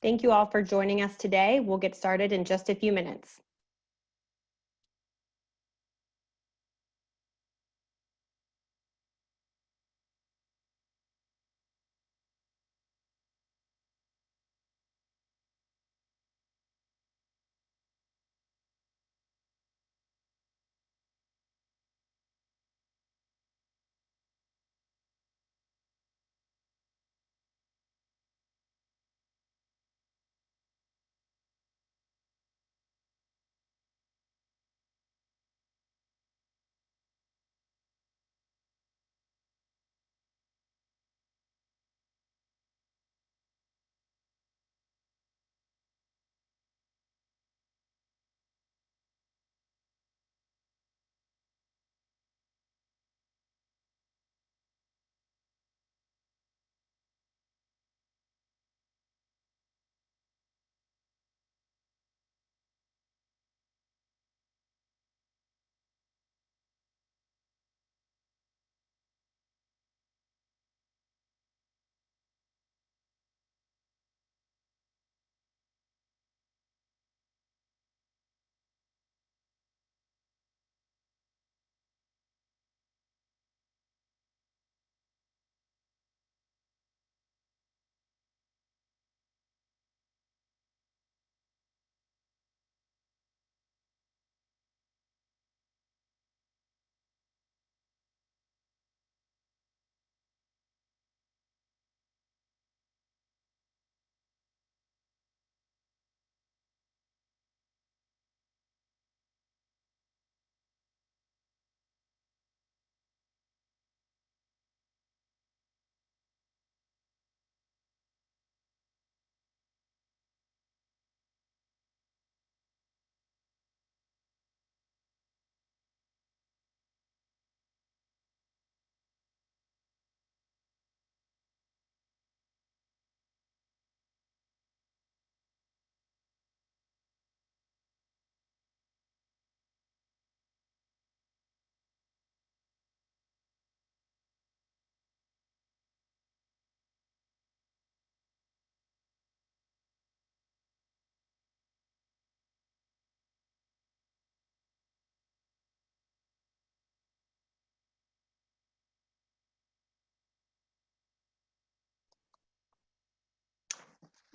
Thank you all for joining us today. We'll get started in just a few minutes.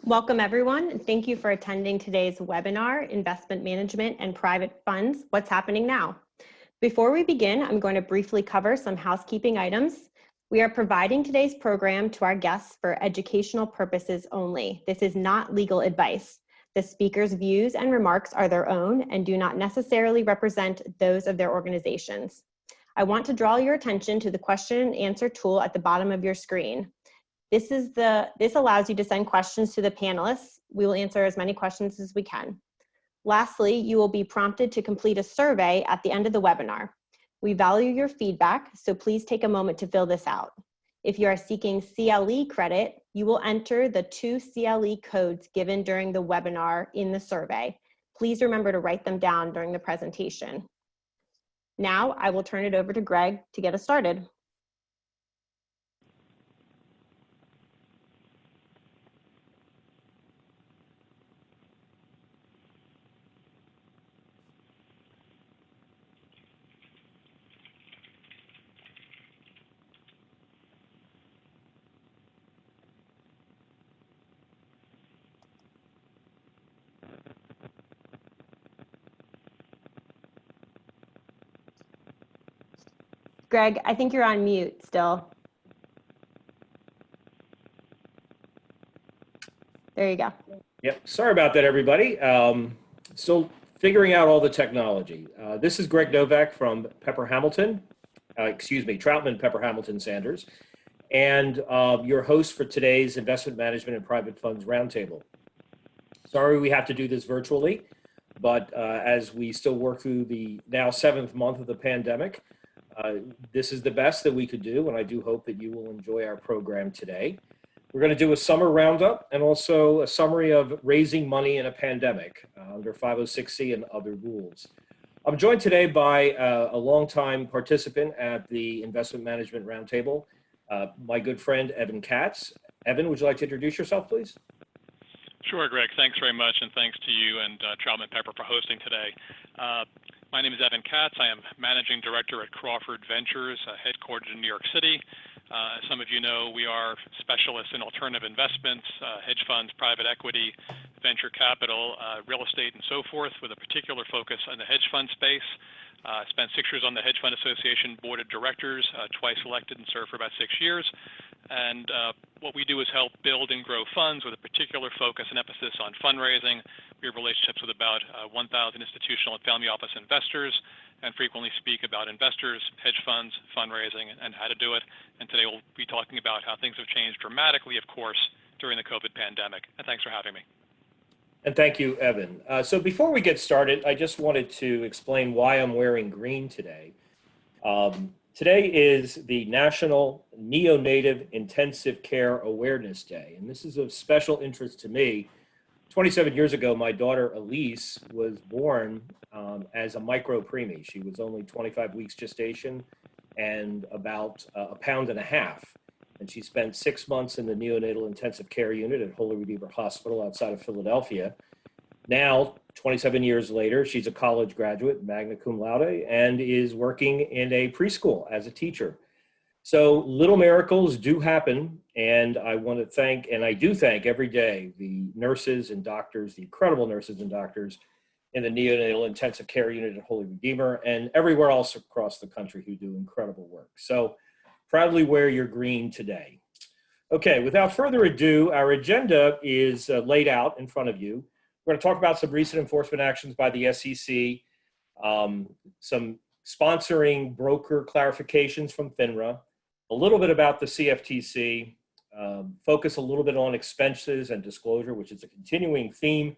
Welcome everyone, and thank you for attending today's webinar, Investment Management and Private Funds, What's Happening Now? Before we begin, I'm going to briefly cover some housekeeping items. We are providing today's program to our guests for educational purposes only. This is not legal advice. The speaker's views and remarks are their own and do not necessarily represent those of their organizations. I want to draw your attention to the question and answer tool at the bottom of your screen. This allows you to send questions to the panelists. We will answer as many questions as we can. Lastly, you will be prompted to complete a survey at the end of the webinar. We value your feedback, so please take a moment to fill this out. If you are seeking CLE credit, you will enter the 2 CLE codes given during the webinar in the survey. Please remember to write them down during the presentation. Now, I will turn it over to Greg to get us started. Greg, I think you're on mute still. There you go. Yep, sorry about that, everybody. Still figuring out all the technology. This is Greg Novak from Troutman Pepper Hamilton Sanders, and your host for today's Investment Management and Private Funds Roundtable. Sorry we have to do this virtually, but as we still work through the now 7th month of the pandemic, this is the best that we could do, and I do hope that you will enjoy our program today. We're going to do a summer roundup and also a summary of raising money in a pandemic under 506C and other rules. I'm joined today by a longtime participant at the Investment Management Roundtable, my good friend, Evan Katz. Evan, would you like to introduce yourself, please? Sure, Greg. Thanks very much, and thanks to you and Troutman Pepper for hosting today. My name is Evan Katz. I am Managing Director at Crawford Ventures, headquartered in New York City. As some of you know, we are specialists in alternative investments, hedge funds, private equity, venture capital, real estate, and so forth, with a particular focus on the hedge fund space. I spent 6 years on the Hedge Fund Association Board of Directors, twice elected and served for about 6 years. And what we do is help build and grow funds with a particular focus and emphasis on fundraising. We have relationships with about 1,000 institutional and family office investors and frequently speak about investors, hedge funds, fundraising, and how to do it. And today we'll be talking about how things have changed dramatically, of course, during the COVID pandemic. And thanks for having me. And thank you, Evan. So before we get started, I just wanted to explain why I'm wearing green today. Today is the National Neonatal Intensive Care Awareness Day, and this is of special interest to me. 27 years ago, my daughter Elise was born as a micro preemie. She was only 25 weeks gestation and about a pound and a half. And she spent 6 months in the neonatal intensive care unit at Holy Redeemer Hospital outside of Philadelphia. Now, 27 years later, she's a college graduate, magna cum laude, and is working in a preschool as a teacher. So little miracles do happen, and I want to thank, and I do thank every day, the nurses and doctors, the incredible nurses and doctors in the neonatal intensive care unit at Holy Redeemer and everywhere else across the country who do incredible work. So proudly wear your green today. Okay, without further ado, our agenda is laid out in front of you. We're going to talk about some recent enforcement actions by the SEC, some sponsoring broker clarifications from FINRA, a little bit about the CFTC, focus a little bit on expenses and disclosure, which is a continuing theme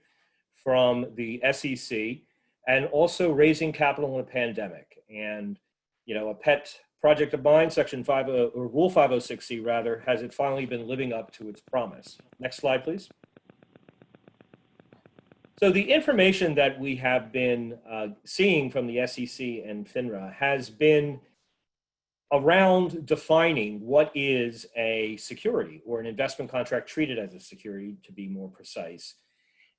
from the SEC, and also raising capital in a pandemic. And, you know, a pet project of mine, Section 50, or Rule 506C rather, has it finally been living up to its promise? Next slide, please. So the information that we have been seeing from the SEC and FINRA has been around defining what is a security or an investment contract treated as a security, to be more precise.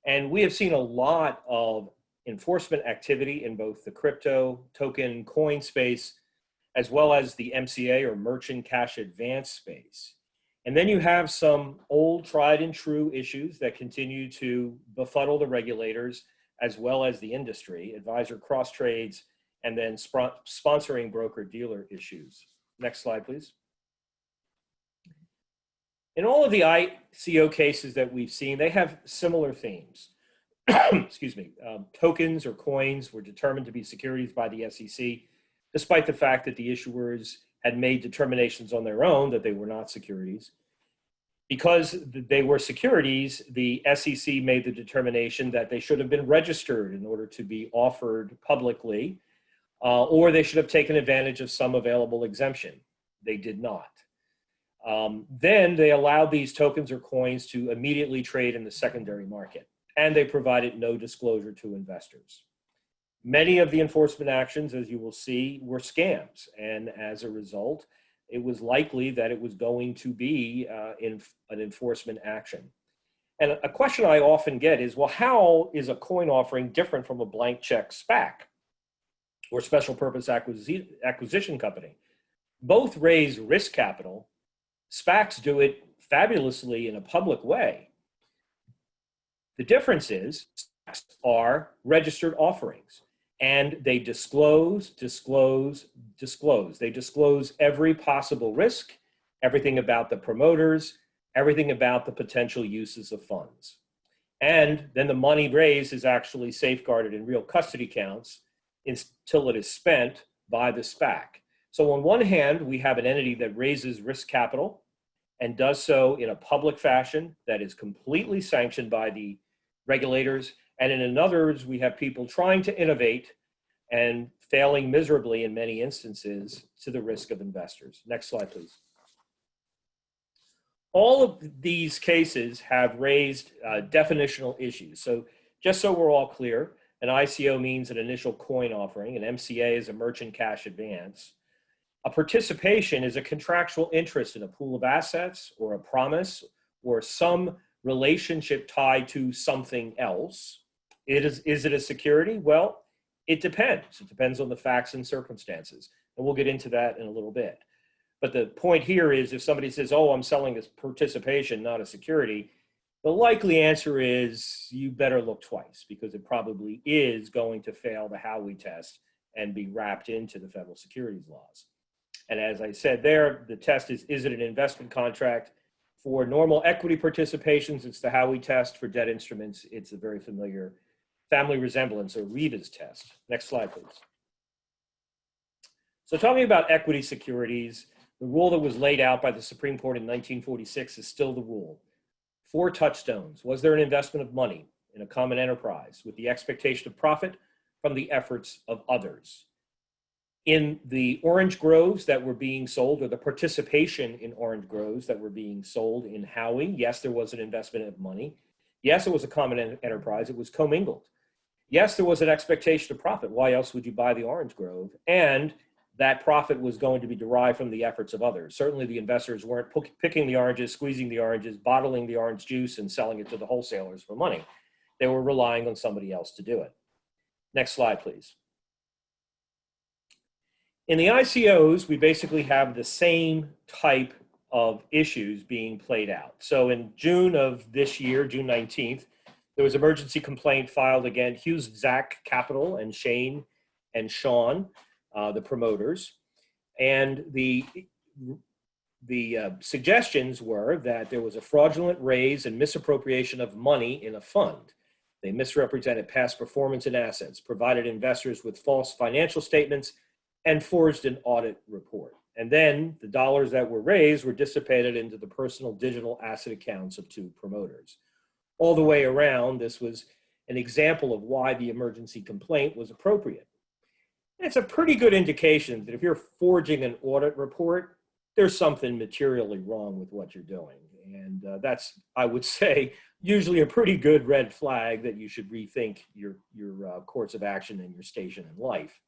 And we have seen a lot of enforcement activity in both the crypto, token, coin space, as well as the MCA or merchant cash advance space. And then you have some old tried and true issues that continue to befuddle the regulators as well as the industry, advisor cross trades, and then sponsoring broker dealer issues. Next slide, please. In all of the ICO cases that we've seen, they have similar themes. Excuse me, tokens or coins were determined to be securities by the SEC, despite the fact that the issuers had made determinations on their own that they were not securities. Because they were securities, the SEC made the determination that they should have been registered in order to be offered publicly, or they should have taken advantage of some available exemption. They did not. Then they allowed these tokens or coins to immediately trade in the secondary market, and they provided no disclosure to investors. Many of the enforcement actions, as you will see, were scams, and as a result, it was likely that it was going to be in an enforcement action. And a question I often get is, well, how is a coin offering different from a blank check SPAC or special purpose acquisition company? Both raise risk capital. SPACs do it fabulously in a public way. The difference is SPACs are registered offerings, and they disclose. They disclose every possible risk, everything about the promoters, everything about the potential uses of funds. And then the money raised is actually safeguarded in real custody accounts until it is spent by the SPAC. So on one hand, we have an entity that raises risk capital and does so in a public fashion that is completely sanctioned by the regulators. And in others, we have people trying to innovate and failing miserably in many instances to the risk of investors. Next slide, please. All of these cases have raised definitional issues. So just so we're all clear, an ICO means an initial coin offering, an MCA is a merchant cash advance. A participation is a contractual interest in a pool of assets or a promise or some relationship tied to something else. Is it a security? Well, it depends. It depends on the facts and circumstances. And we'll get into that in a little bit. But the point here is if somebody says, oh, I'm selling a participation, not a security, the likely answer is you better look twice because it probably is going to fail the Howey test and be wrapped into the federal securities laws. And as I said there, the test is it an investment contract? For normal equity participations, it's the Howey test. For debt instruments, it's a very familiar family resemblance or Reva's test. Next slide, please. So talking about equity securities, the rule that was laid out by the Supreme Court in 1946 is still the rule. 4 touchstones. Was there an investment of money in a common enterprise with the expectation of profit from the efforts of others? In the orange groves that were being sold, or the participation in orange groves that were being sold in Howey, yes, there was an investment of money. Yes, it was a common enterprise. It was commingled. Yes, there was an expectation of profit. Why else would you buy the orange grove? And that profit was going to be derived from the efforts of others. Certainly the investors weren't picking the oranges, squeezing the oranges, bottling the orange juice, and selling it to the wholesalers for money. They were relying on somebody else to do it. Next slide, please. In the ICOs, we basically have the same type of issues being played out. So in June of this year, June 19th, there was an emergency complaint filed against Hughes Zach Capital and Shane and Sean, the promoters. And the suggestions were that there was a fraudulent raise and misappropriation of money in a fund. They misrepresented past performance and assets, provided investors with false financial statements, and forged an audit report. And then the dollars that were raised were dissipated into the personal digital asset accounts of 2 promoters. All the way around, this was an example of why the emergency complaint was appropriate. And it's a pretty good indication that if you're forging an audit report, there's something materially wrong with what you're doing. And that's, I would say, usually a pretty good red flag that you should rethink your course of action and your station in life.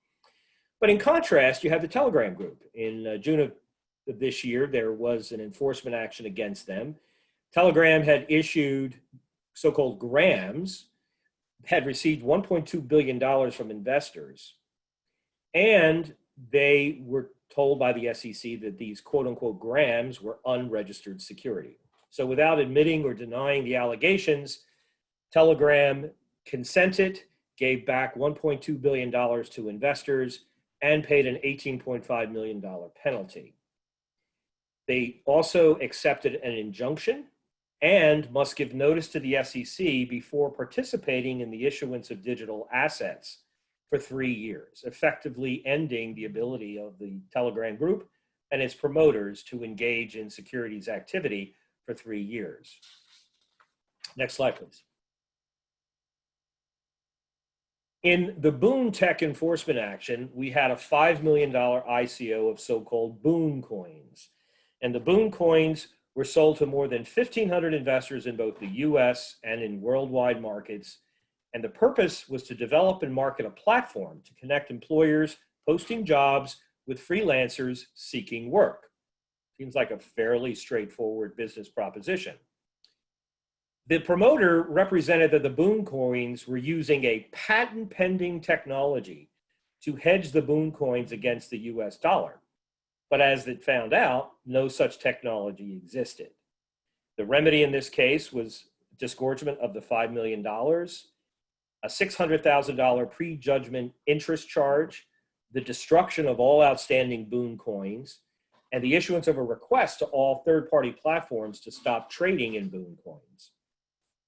But in contrast, you have the Telegram Group. In June of this year, there was an enforcement action against them. Telegram had issued so-called grams, had received $1.2 billion from investors, and they were told by the SEC that these quote-unquote grams were unregistered security. So without admitting or denying the allegations, Telegram consented, gave back $1.2 billion to investors, and paid an $18.5 million penalty. They also accepted an injunction and must give notice to the SEC before participating in the issuance of digital assets for 3 years, effectively ending the ability of the Telegram Group and its promoters to engage in securities activity for 3 years. Next slide, please. In the Boon Tech enforcement action, we had a $5 million ICO of so-called Boon coins. And the Boon coins were sold to more than 1,500 investors in both the US and in worldwide markets. And the purpose was to develop and market a platform to connect employers posting jobs with freelancers seeking work. Seems like a fairly straightforward business proposition. The promoter represented that the Boon coins were using a patent-pending technology to hedge the Boon coins against the US dollar. But as it found out, no such technology existed. The remedy in this case was disgorgement of the $5 million, a $600,000 prejudgment interest charge, the destruction of all outstanding Boon coins, and the issuance of a request to all third-party platforms to stop trading in Boon coins.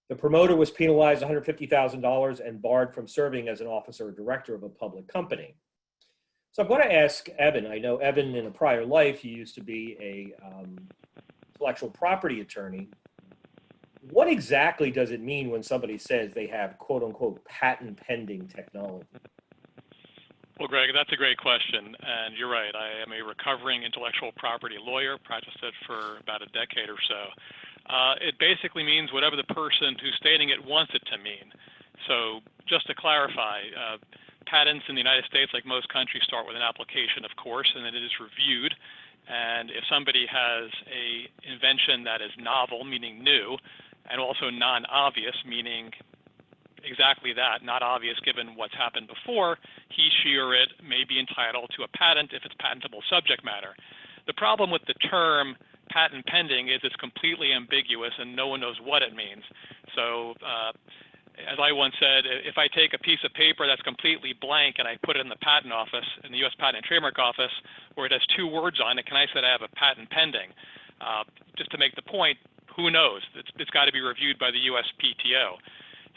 The promoter was penalized $150,000 and barred from serving as an officer or director of a public company. So I'm going to ask Evan. I know Evan, in a prior life, he used to be a intellectual property attorney. What exactly does it mean when somebody says they have quote unquote patent pending technology? Well, Greg, that's a great question, and you're right. I am a recovering intellectual property lawyer, practiced it for about a decade or so. It basically means whatever the person who's stating it wants it to mean. So just to clarify, patents in the United States, like most countries, start with an application, of course, and then it is reviewed. And if somebody has an invention that is novel, meaning new, and also non-obvious, meaning exactly that, not obvious given what's happened before, he, she, or it may be entitled to a patent if it's patentable subject matter. The problem with the term patent pending is it's completely ambiguous and no one knows what it means. So as I once said, if I take a piece of paper that's completely blank and I put it in the patent office, in the U.S. Patent and Trademark Office, where it has 2 words on it, can I say that I have a patent pending? Just to make the point, who knows? It's got to be reviewed by the USPTO.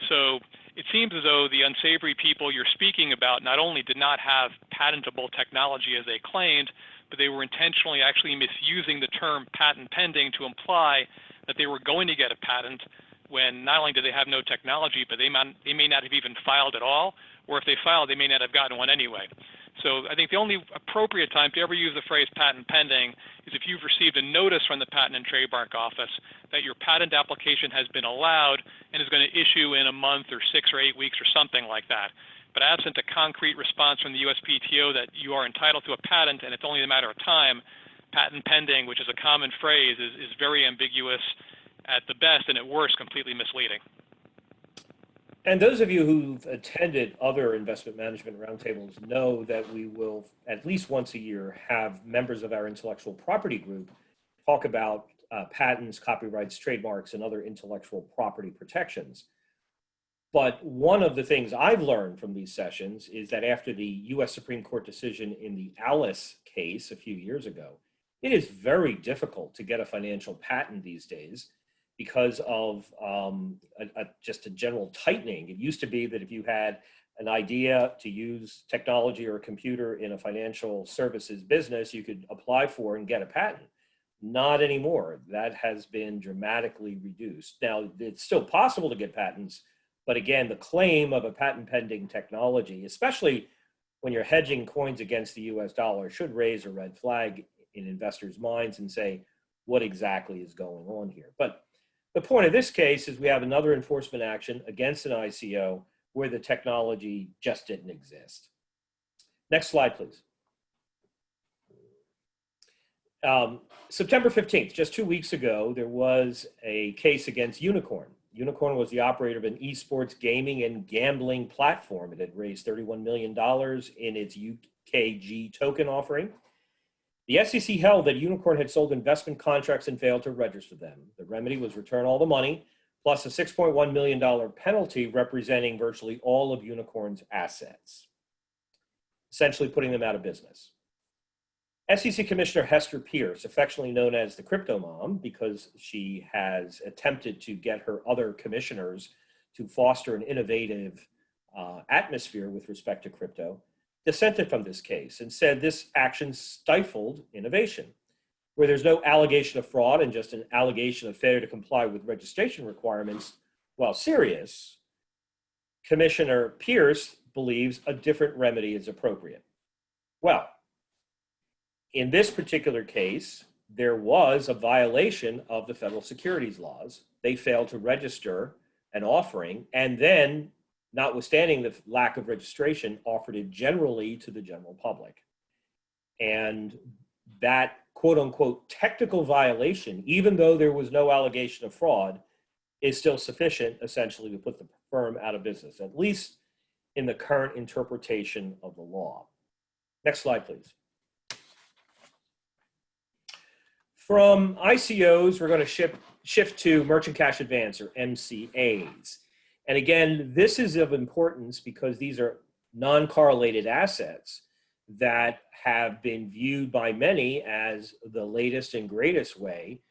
So it seems as though the unsavory people you're speaking about not only did not have patentable technology as they claimed, but they were intentionally actually misusing the term patent pending to imply that they were going to get a patent when not only did they have no technology, but they may not have even filed at all, or if they filed, they may not have gotten one anyway. So I think the only appropriate time to ever use the phrase patent pending is if you've received a notice from the Patent and Trademark Office that your patent application has been allowed and is going to issue in a month or 6 or 8 weeks or something like that. But absent a concrete response from the USPTO that you are entitled to a patent and it's only a matter of time, patent pending, which is a common phrase, is very ambiguous at the best and at worst completely misleading. And those of you who've attended other investment management roundtables know that we will, at least once a year, have members of our intellectual property group talk about patents, copyrights, trademarks, and other intellectual property protections. But one of the things I've learned from these sessions is that after the US Supreme Court decision in the Alice case a few years ago, it is very difficult to get a financial patent these days because of just a general tightening. It used to be that if you had an idea to use technology or a computer in a financial services business, you could apply for and get a patent. Not anymore. That has been dramatically reduced. Now, it's still possible to get patents, but again, the claim of a patent pending technology, especially when you're hedging coins against the US dollar, should raise a red flag in investors' minds and say, what exactly is going on here? But the point of this case is we have another enforcement action against an ICO where the technology just didn't exist. Next slide, please. September 15th, just 2 weeks ago, there was a case against Unicorn. Unicorn was the operator of an esports gaming and gambling platform. It had raised $31 million in its UKG token offering. The SEC held that Unicorn had sold investment contracts and failed to register them. The remedy was return all the money, plus a $6.1 million penalty representing virtually all of Unicorn's assets, essentially putting them out of business. SEC Commissioner Hester Pierce, affectionately known as the Crypto Mom, because she has attempted to get her other commissioners to foster an innovative atmosphere with respect to crypto, dissented from this case and said this action stifled innovation. Where there's no allegation of fraud and just an allegation of failure to comply with registration requirements, while serious, Commissioner Pierce believes a different remedy is appropriate. Well, in this particular case, there was a violation of the federal securities laws. They failed to register an offering and then, notwithstanding the lack of registration, offered it generally to the general public. And that quote unquote technical violation, even though there was no allegation of fraud, is still sufficient essentially to put the firm out of business, at least in the current interpretation of the law. Next slide, please. From ICOs, we're going to shift to merchant cash advance, or MCAs. And again, this is of importance because these are non-correlated assets that have been viewed by many as the latest and greatest way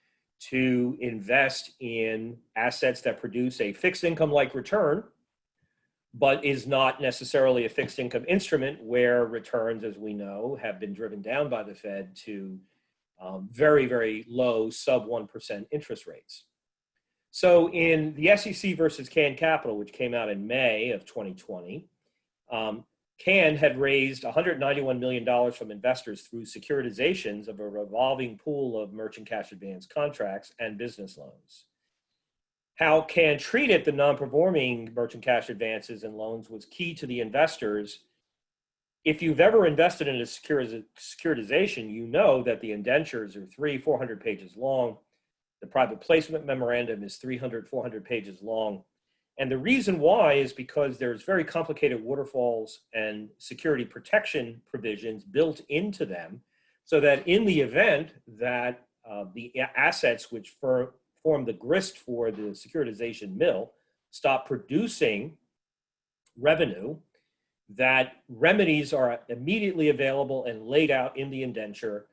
to invest in assets that produce a fixed income-like return, but is not necessarily a fixed income instrument where returns, as we know, have been driven down by the Fed to very, very low sub 1% interest rates. So in the SEC versus Can Capital, which came out in May of 2020, Can had raised $191 million from investors through securitizations of a revolving pool of merchant cash advance contracts and business loans. How Can treated the non-performing merchant cash advances and loans was key to the investors. If you've ever invested in a securitization, you know that the indentures are 300-400 pages long. The private placement memorandum is 300, 400 pages long. And the reason why is because there's very complicated waterfalls and security protection provisions built into them, so that in the event that the assets which form the grist for the securitization mill stop producing revenue, that remedies are immediately available and laid out in the indenture,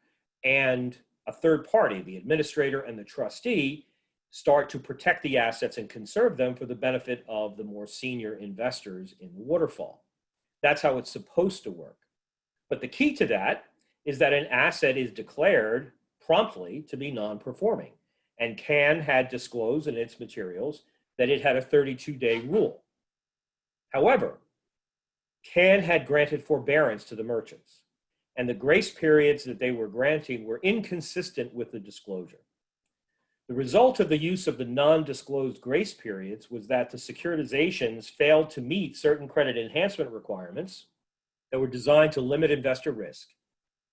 and a third party, the administrator and the trustee, start to protect the assets and conserve them for the benefit of the more senior investors in the waterfall. That's how it's supposed to work. But the key to that is that an asset is declared promptly to be non-performing. And CAN had disclosed in its materials that it had a 32-day rule. However, CAN had granted forbearance to the merchants, and the grace periods that they were granting were inconsistent with the disclosure. The result of the use of the non-disclosed grace periods was that the securitizations failed to meet certain credit enhancement requirements that were designed to limit investor risk,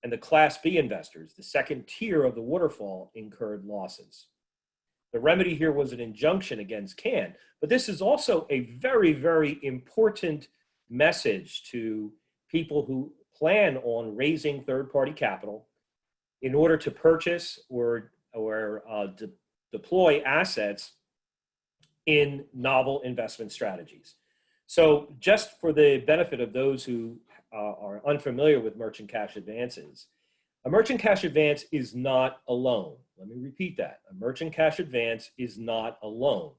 and the Class B investors, the second tier of the waterfall, incurred losses. The remedy here was an injunction against CAN, but this is also a very, very important message to people who plan on raising third-party capital in order to purchase or deploy assets in novel investment strategies. So just for the benefit of those who are unfamiliar with merchant cash advances, a merchant cash advance is not a loan. Let me repeat that. A merchant cash advance is not a loan.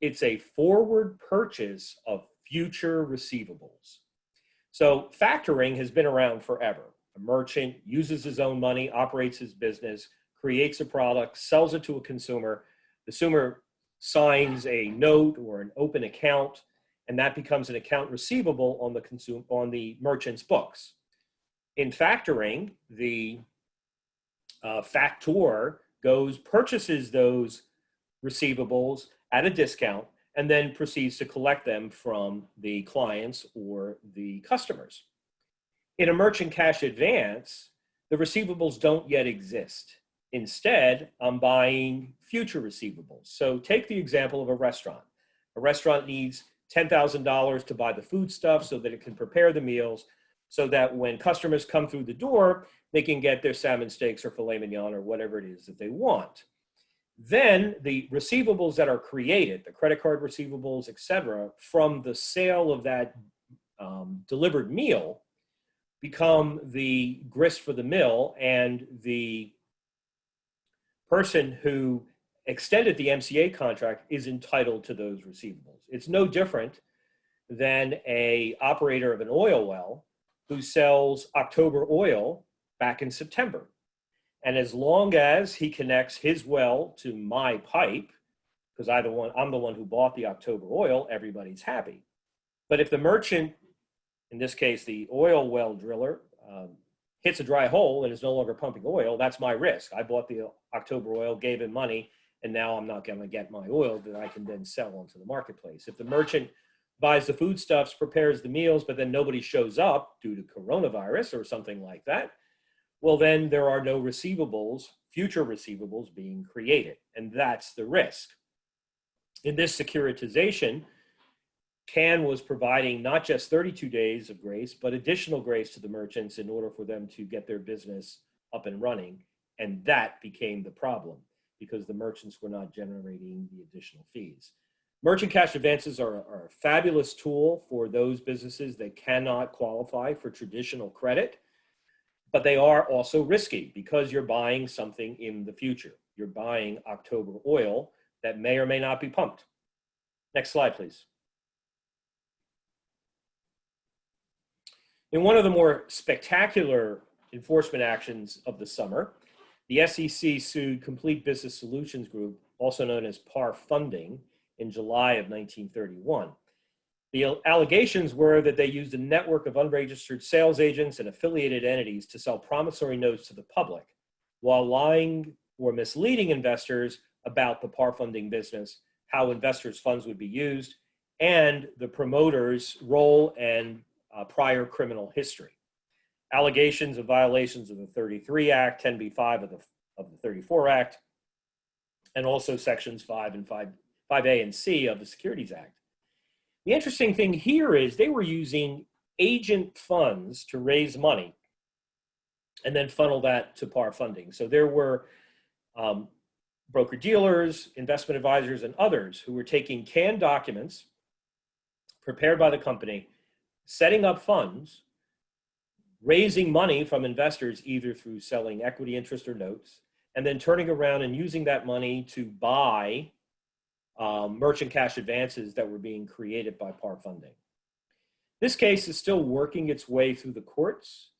It's a forward purchase of future receivables. So factoring has been around forever. A merchant uses his own money, operates his business, creates a product, sells it to a consumer. The consumer signs a note or an open account, and that becomes an account receivable on the merchant's books. In factoring, the factor purchases those receivables at a discount and then proceeds to collect them from the clients or the customers. In a merchant cash advance, the receivables don't yet exist. Instead, I'm buying future receivables. So take the example of a restaurant. A restaurant needs $10,000 to buy the foodstuff so that it can prepare the meals, so that when customers come through the door, they can get their salmon steaks or filet mignon or whatever it is that they want. Then the receivables that are created, the credit card receivables, et cetera, from the sale of that delivered meal become the grist for the mill, and the person who extended the MCA contract is entitled to those receivables. It's no different than an operator of an oil well who sells October oil back in September. And as long as he connects his well to my pipe, because I'm the one who bought the October oil, everybody's happy. But if the merchant, in this case the oil well driller, hits a dry hole and is no longer pumping oil, that's my risk. I bought the October oil, gave him money, and now I'm not going to get my oil that I can then sell onto the marketplace. If the merchant buys the foodstuffs, prepares the meals, but then nobody shows up due to coronavirus or something like that, well, then there are no receivables, future receivables being created, and that's the risk. In this securitization, CAN was providing not just 32 days of grace, but additional grace to the merchants in order for them to get their business up and running, and that became the problem because the merchants were not generating the additional fees. Merchant cash advances are a fabulous tool for those businesses that cannot qualify for traditional credit, but they are also risky because you're buying something in the future. You're buying October oil that may or may not be pumped. Next slide, please. In one of the more spectacular enforcement actions of the summer, the SEC sued Complete Business Solutions Group, also known as PAR Funding, in July of 1931. The allegations were that they used a network of unregistered sales agents and affiliated entities to sell promissory notes to the public while lying or misleading investors about the PAR Funding business, how investors' funds would be used, and the promoter's role and prior criminal history. Allegations of violations of the 33 Act, 10b-5 of the 34 Act, and also sections 5A and C of the Securities Act. The interesting thing here is they were using agent funds to raise money and then funnel that to par funding. So there were broker dealers, investment advisors, and others who were taking canned documents prepared by the company, setting up funds, raising money from investors either through selling equity interest or notes, and then turning around and using that money to buy merchant cash advances that were being created by par funding. This case is still working its way through the courts,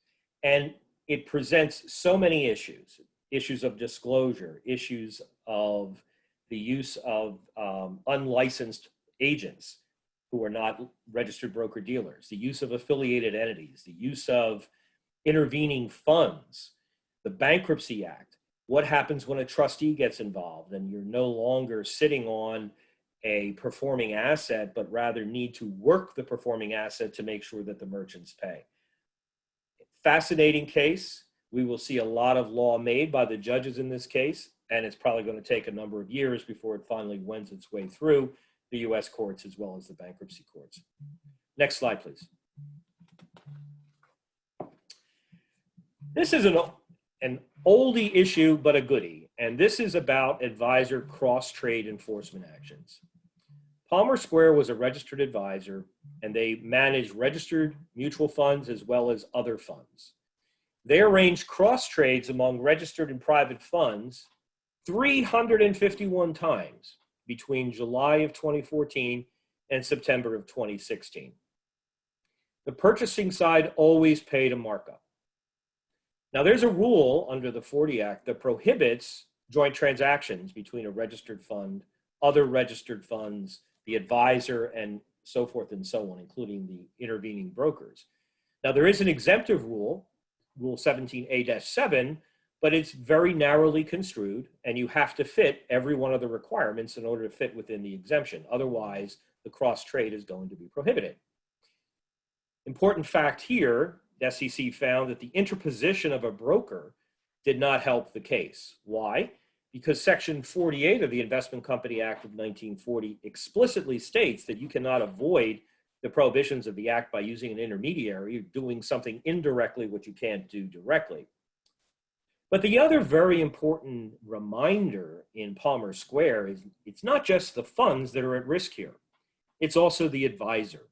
and it presents so many issues, issues of disclosure, issues of the use of unlicensed agents who are not registered broker dealers, the use of affiliated entities, the use of intervening funds, the Bankruptcy Act. What happens when a trustee gets involved and you're no longer sitting on a performing asset, but rather need to work the performing asset to make sure that the merchants pay? Fascinating case. We will see a lot of law made by the judges in this case, and it's probably going to take a number of years before it finally wends its way through the US courts as well as the bankruptcy courts. Next slide, please. This is an oldie issue, but a goodie, and this is about advisor cross-trade enforcement actions. Palmer Square was a registered advisor, and they managed registered mutual funds as well as other funds. They arranged cross trades among registered and private funds 351 times between July of 2014 and September of 2016. The purchasing side always paid a markup. Now, there's a rule under the 40 Act that prohibits joint transactions between a registered fund, other registered funds, the advisor, and so forth and so on, including the intervening brokers. Now, there is an exemptive rule, Rule 17A-7, but it's very narrowly construed, and you have to fit every one of the requirements in order to fit within the exemption. Otherwise, the cross-trade is going to be prohibited. Important fact here, the SEC found that the interposition of a broker did not help the case. Why? Because Section 48 of the Investment Company Act of 1940 explicitly states that you cannot avoid the prohibitions of the act by using an intermediary. You're doing something indirectly what you can't do directly. But the other very important reminder in Palmer Square is it's not just the funds that are at risk here. It's also the advisor.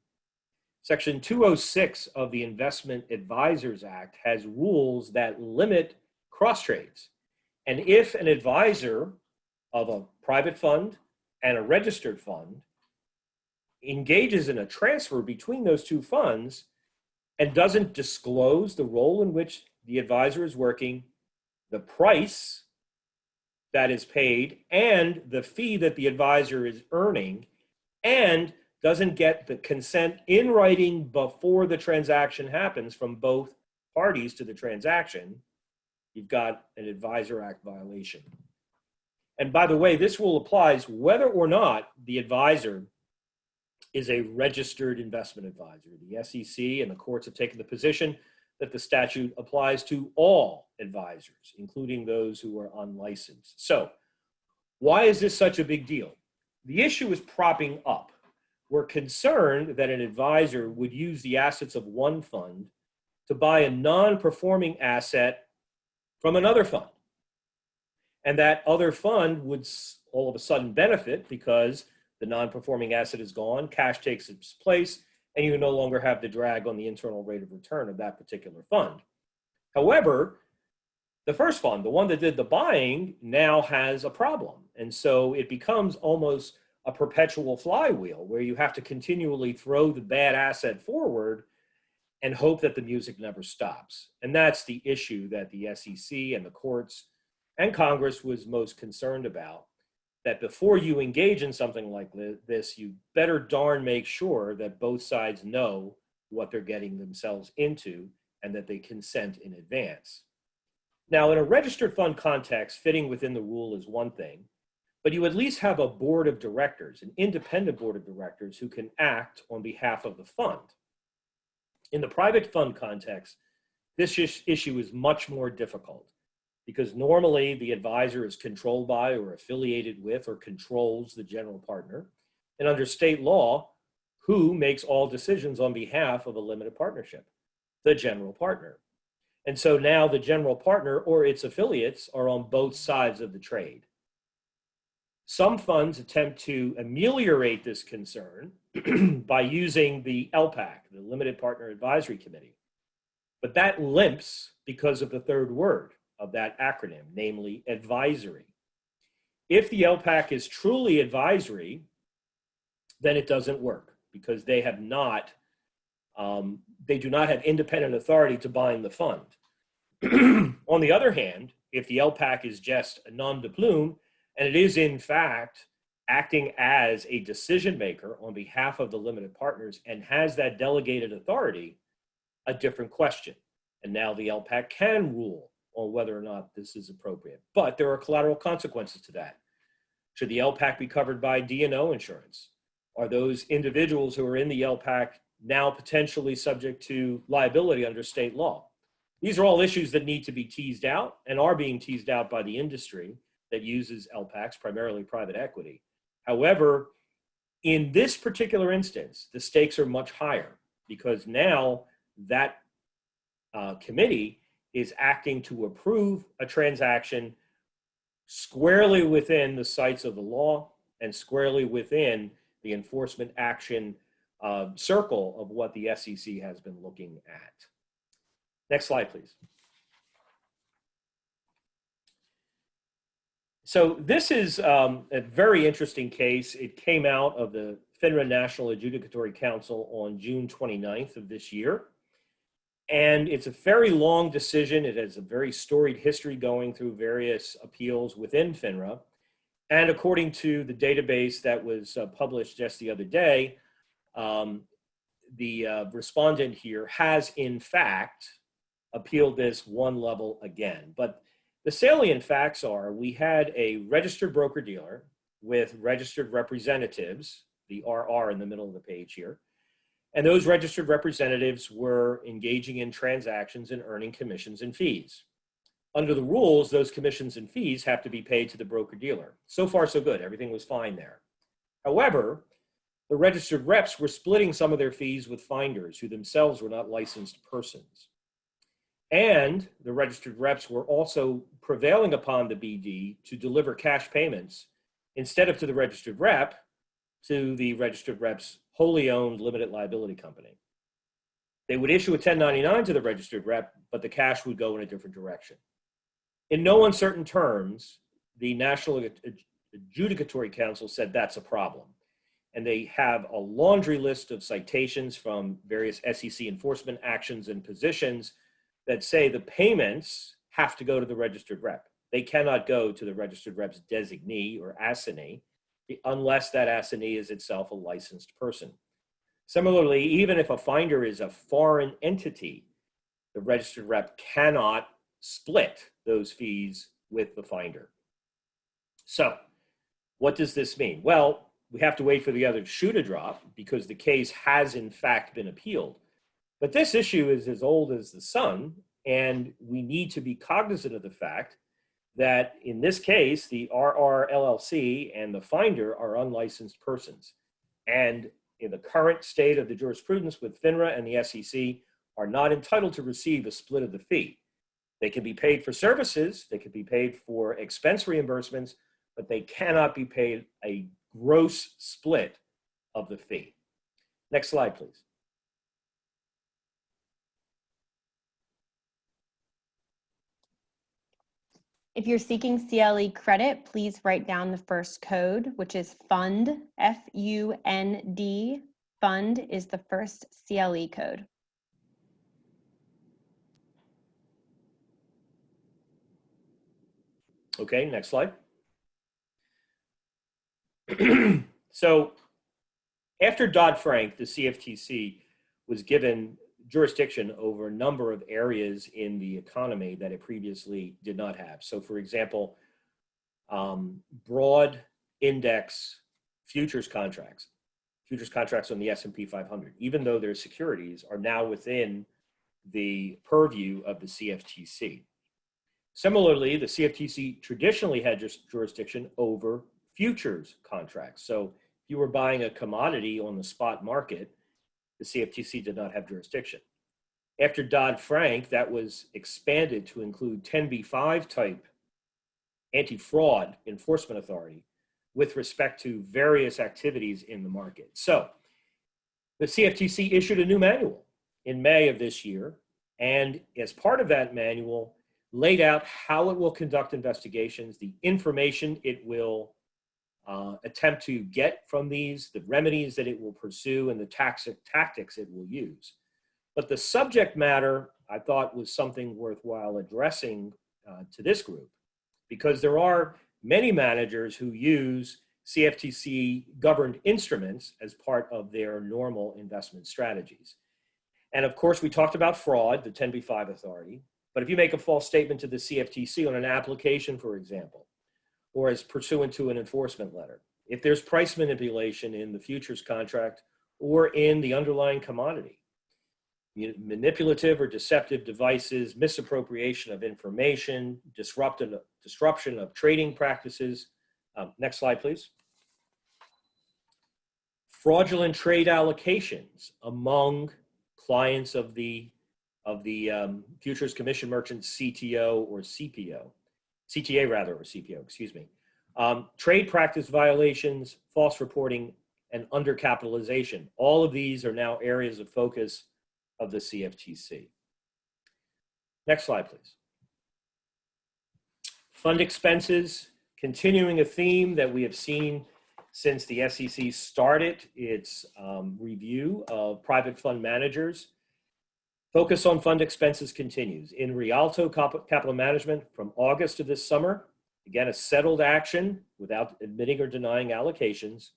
Section 206 of the Investment Advisors Act has rules that limit cross trades. And if an advisor of a private fund and a registered fund engages in a transfer between those two funds and doesn't disclose the role in which the advisor is working, the price that is paid, and the fee that the advisor is earning, and doesn't get the consent in writing before the transaction happens from both parties to the transaction, you've got an Advisor Act violation. And by the way, this rule applies whether or not the advisor is a registered investment advisor. The SEC and the courts have taken the position that the statute applies to all advisors, including those who are unlicensed. So why is this such a big deal? The issue is propping up. We're concerned that an advisor would use the assets of one fund to buy a non-performing asset from another fund. And that other fund would all of a sudden benefit because the non-performing asset is gone, cash takes its place, and you no longer have the drag on the internal rate of return of that particular fund. However, the first fund, the one that did the buying, now has a problem. And so it becomes almost a perpetual flywheel where you have to continually throw the bad asset forward and hope that the music never stops. And that's the issue that the SEC and the courts and Congress was most concerned about, that before you engage in something like this, you better darn make sure that both sides know what they're getting themselves into and that they consent in advance. Now, in a registered fund context, fitting within the rule is one thing, but you at least have a board of directors, an independent board of directors who can act on behalf of the fund. In the private fund context, this issue is much more difficult. because normally the advisor is controlled by or affiliated with or controls the general partner. And under state law, who makes all decisions on behalf of a limited partnership? The general partner. And so now the general partner or its affiliates are on both sides of the trade. Some funds attempt to ameliorate this concern by using the LPAC, the Limited Partner Advisory Committee. But that limps because of the third word of that acronym, namely advisory. If the LPAC is truly advisory, then it doesn't work because they have not, they do not have independent authority to bind the fund. On the other hand, if the LPAC is just a nom de plume, and it is in fact acting as a decision maker on behalf of the limited partners and has that delegated authority, a different question. And now the LPAC can rule on whether or not this is appropriate. But there are collateral consequences to that. Should the LPAC be covered by D&O insurance? Are those individuals who are in the LPAC now potentially subject to liability under state law? These are all issues that need to be teased out and are being teased out by the industry that uses LPACs, primarily private equity. However, in this particular instance, the stakes are much higher because now that committee is acting to approve a transaction squarely within the sights of the law and squarely within the enforcement action circle of what the SEC has been looking at. Next slide, please. So this is a very interesting case. It came out of the FINRA National Adjudicatory Council on June 29th of this year. And it's a very long decision. It has a very storied history going through various appeals within FINRA. And according to the database that was published just the other day, the respondent here has in fact appealed this one level again. But the salient facts are we had a registered broker-dealer with registered representatives, the RR in the middle of the page here, and those registered representatives were engaging in transactions and earning commissions and fees. Under the rules, those commissions and fees have to be paid to the broker-dealer. So far, so good. Everything was fine there. However, the registered reps were splitting some of their fees with finders who themselves were not licensed persons. And the registered reps were also prevailing upon the BD to deliver cash payments instead of to the registered rep, to the registered rep's wholly owned limited liability company. They would issue a 1099 to the registered rep, but the cash would go in a different direction. In no uncertain terms, the National Adjudicatory Council said that's a problem. And they have a laundry list of citations from various SEC enforcement actions and positions that say the payments have to go to the registered rep. They cannot go to the registered rep's designee or assignee unless that assignee is itself a licensed person. Similarly, even if a finder is a foreign entity, the registered rep cannot split those fees with the finder. So what does this mean? Well, we have to wait for the other shoe to drop because the case has in fact been appealed. But this issue is as old as the sun, and we need to be cognizant of the fact that in this case, the RR LLC and the finder are unlicensed persons. And in the current state of the jurisprudence with FINRA and the SEC are not entitled to receive a split of the fee. They can be paid for services, they can be paid for expense reimbursements, but they cannot be paid a gross split of the fee. Next slide, please. If you're seeking CLE credit, please write down the first code, which is FUND, F-U-N-D. FUND is the first CLE code. Okay, next slide. So after Dodd-Frank, the CFTC was given jurisdiction over a number of areas in the economy that it previously did not have. So for example, broad index futures contracts on the S&P 500, even though their securities are now within the purview of the CFTC. Similarly, the CFTC traditionally had jurisdiction over futures contracts. So if you were buying a commodity on the spot market, the CFTC did not have jurisdiction. After Dodd-Frank, that was expanded to include 10b-5 type anti-fraud enforcement authority with respect to various activities in the market. So the CFTC issued a new manual in May of this year, and as part of that manual, laid out how it will conduct investigations, the information it will attempt to get from these, the remedies that it will pursue, and the tactics it will use. But the subject matter, I thought, was something worthwhile addressing to this group, because there are many managers who use CFTC governed instruments as part of their normal investment strategies. And of course, we talked about fraud, the 10b-5 authority. But if you make a false statement to the CFTC on an application, for example, or as pursuant to an enforcement letter, if there's price manipulation in the futures contract or in the underlying commodity, manipulative or deceptive devices, misappropriation of information, disruption of trading practices. Next slide, please. Fraudulent trade allocations among clients of the Futures Commission Merchants CTO or CPO, CTA rather, or CPO, excuse me. Trade practice violations, false reporting, and undercapitalization. All of these are now areas of focus of the CFTC. Next slide, please. Fund expenses, continuing a theme that we have seen since the SEC started its review of private fund managers. Focus on fund expenses continues. In Rialto Capital Management from August of this summer, again, a settled action without admitting or denying allocations.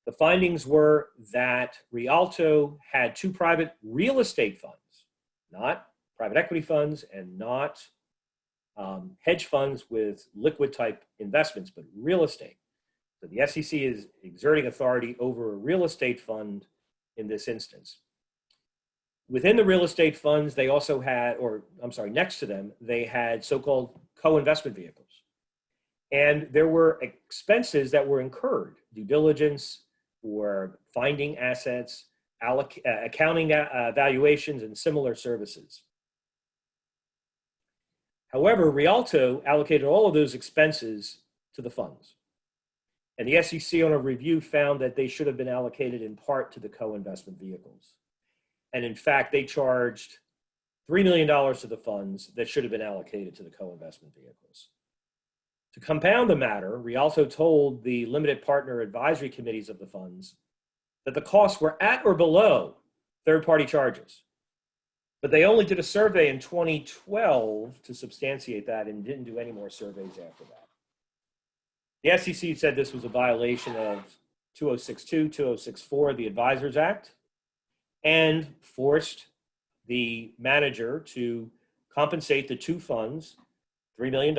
The findings were that Rialto had two private real estate funds, not private equity funds and not hedge funds with liquid type investments, but real estate. So the SEC is exerting authority over a real estate fund in this instance. Within the real estate funds, they also had, next to them, they had so-called co-investment vehicles. And there were expenses that were incurred, due diligence for finding assets, accounting valuations, and similar services. However, Rialto allocated all of those expenses to the funds. And the SEC on a review found that they should have been allocated in part to the co-investment vehicles. And in fact, they charged $3 million to the funds that should have been allocated to the co-investment vehicles. To compound the matter, Rialto told the limited partner advisory committees of the funds that the costs were at or below third-party charges. But they only did a survey in 2012 to substantiate that and didn't do any more surveys after that. The SEC said this was a violation of 2062, 2064, the Advisors Act, and forced the manager to compensate the two funds $3 million,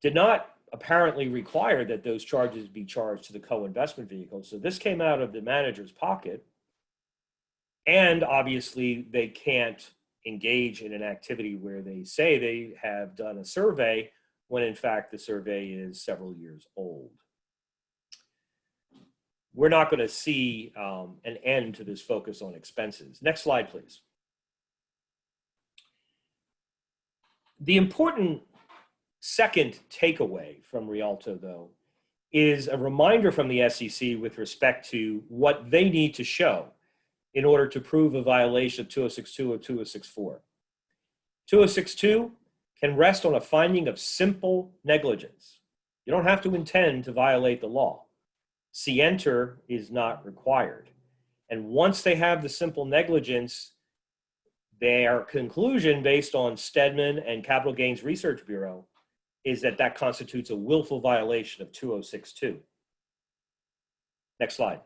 did not apparently require that those charges be charged to the co-investment vehicle. So this came out of the manager's pocket. And obviously they can't engage in an activity where they say they have done a survey when in fact the survey is several years old. We're not going to see an end to this focus on expenses. Next slide, please. The important second takeaway from Rialto, though, is a reminder from the SEC with respect to what they need to show in order to prove a violation of 2062 or 2064. 2062 can rest on a finding of simple negligence. You don't have to intend to violate the law. Scienter is not required. And once they have the simple negligence, their conclusion based on Stedman and Capital Gains Research Bureau is that that constitutes a willful violation of 2062. Next slide.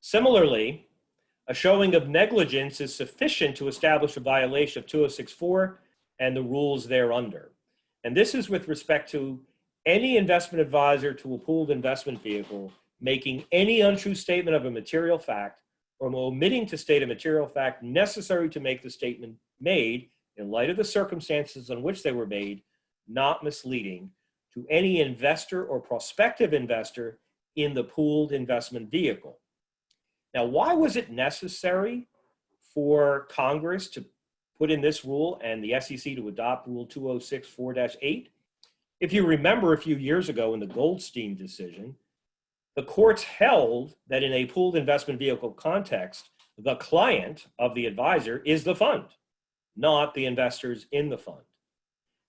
Similarly, a showing of negligence is sufficient to establish a violation of 2064 and the rules thereunder. And this is with respect to any investment advisor to a pooled investment vehicle making any untrue statement of a material fact or omitting to state a material fact necessary to make the statement made in light of the circumstances on which they were made, not misleading to any investor or prospective investor in the pooled investment vehicle. Now, why was it necessary for Congress to put in this rule and the SEC to adopt Rule 2064-8? If you remember a few years ago in the Goldstein decision, the courts held that in a pooled investment vehicle context, the client of the advisor is the fund, not the investors in the fund.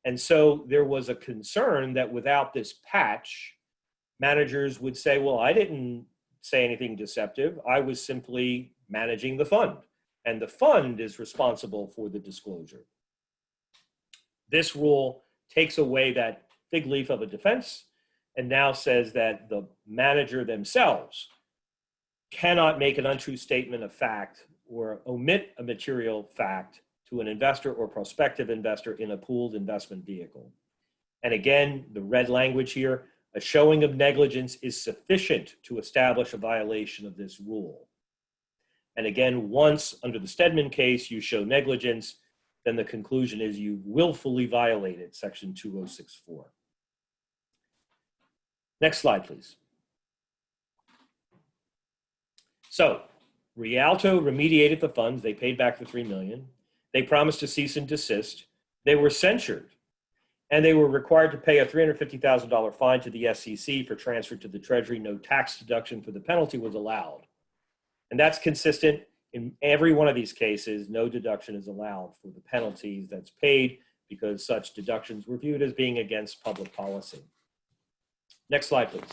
And so there was a concern that without this patch, managers would say, well, I didn't say anything deceptive. I was simply managing the fund, and the fund is responsible for the disclosure. This rule takes away that fig leaf of a defense and now says that the manager themselves cannot make an untrue statement of fact or omit a material fact to an investor or prospective investor in a pooled investment vehicle. And again, the red language here, a showing of negligence is sufficient to establish a violation of this rule. And again, once under the Stedman case, you show negligence, then the conclusion is you willfully violated Section 2064. Next slide, please. So, Rialto remediated the funds. They paid back the $3 million. They promised to cease and desist. They were censured, and they were required to pay a $350,000 fine to the SEC for transfer to the Treasury. No tax deduction for the penalty was allowed. And that's consistent in every one of these cases. No deduction is allowed for the penalties that's paid because such deductions were viewed as being against public policy. Next slide, please.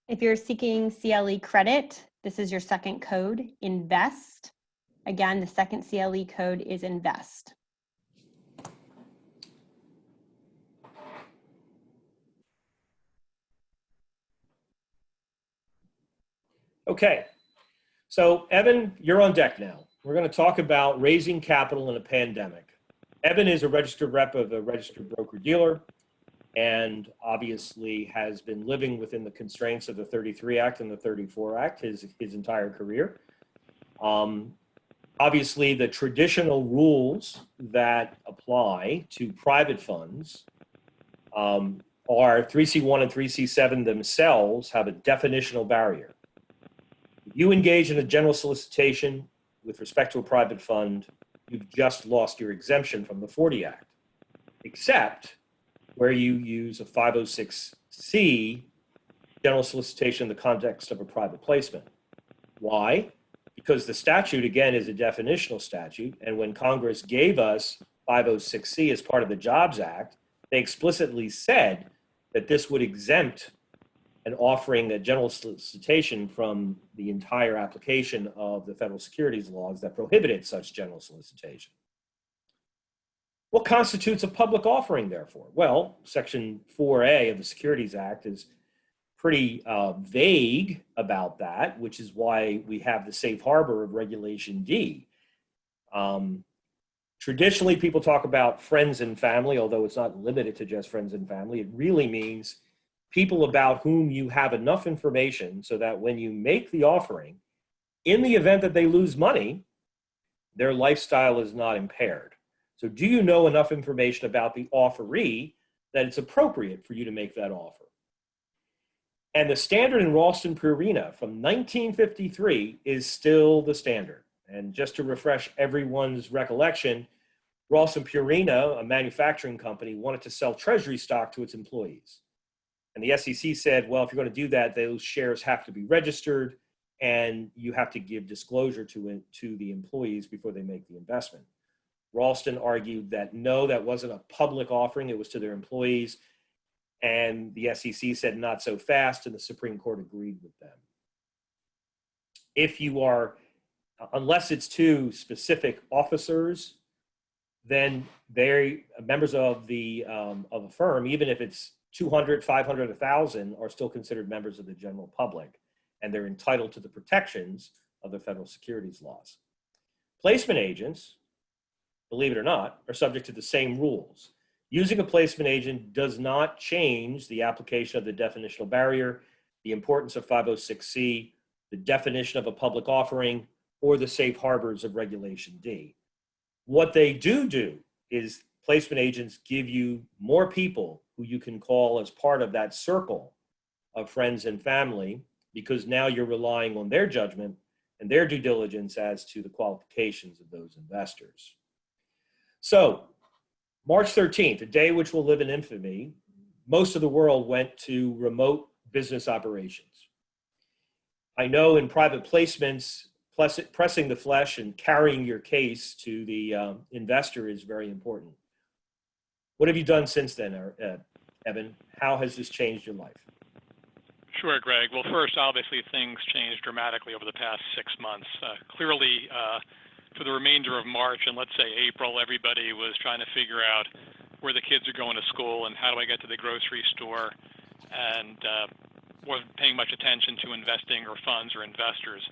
If you're seeking CLE credit, this is your second code, invest. Again, the second CLE code is invest. Okay, so Evan, you're on deck now. We're going to talk about raising capital in a pandemic. Evan is a registered rep of a registered broker-dealer and obviously has been living within the constraints of the 33 Act and the 34 Act his entire career. Obviously, the traditional rules that apply to private funds are 3C1 and 3C7 themselves have a definitional barrier. If you engage in a general solicitation with respect to a private fund, you've just lost your exemption from the 40 Act, except where you use a 506C general solicitation in the context of a private placement. Why? Because the statute, again, is a definitional statute, and when Congress gave us 506C as part of the Jobs Act, they explicitly said that this would exempt an offering a general solicitation from the entire application of the federal securities laws that prohibited such general solicitation. What constitutes a public offering, therefore? Well, Section 4A of the Securities Act is pretty vague about that, which is why we have the safe harbor of Regulation D. Traditionally, people talk about friends and family, although it's not limited to just friends and family. It really means people about whom you have enough information so that when you make the offering, in the event that they lose money, their lifestyle is not impaired. So do you know enough information about the offeree that it's appropriate for you to make that offer? And the standard in Ralston Purina from 1953 is still the standard. And just to refresh everyone's recollection, Ralston Purina, a manufacturing company, wanted to sell treasury stock to its employees. And the SEC said, well, if you're going to do that, those shares have to be registered and you have to give disclosure to the employees before they make the investment. Ralston argued that no, that wasn't a public offering, it was to their employees. And the SEC said not so fast, and the Supreme Court agreed with them. If you are, unless it's to specific officers, then they're members of a firm, even if it's 200, 500, 1,000, are still considered members of the general public, and they're entitled to the protections of the federal securities laws. Placement agents, believe it or not, are subject to the same rules. Using a placement agent does not change the application of the definitional barrier, the importance of 506C, the definition of a public offering, or the safe harbors of Regulation D. What they do is placement agents give you more people who you can call as part of that circle of friends and family, because now you're relying on their judgment and their due diligence as to the qualifications of those investors. So, March 13th, a day which will live in infamy, most of the world went to remote business operations. I know in private placements, pressing the flesh and carrying your case to the investor is very important. What have you done since then, Evan? How has this changed your life? Sure, Greg. Well, first, obviously, things changed dramatically over the past 6 months. Clearly, for the remainder of March and let's say April, everybody was trying to figure out where the kids are going to school and how do I get to the grocery store, and wasn't paying much attention to investing or funds or investors.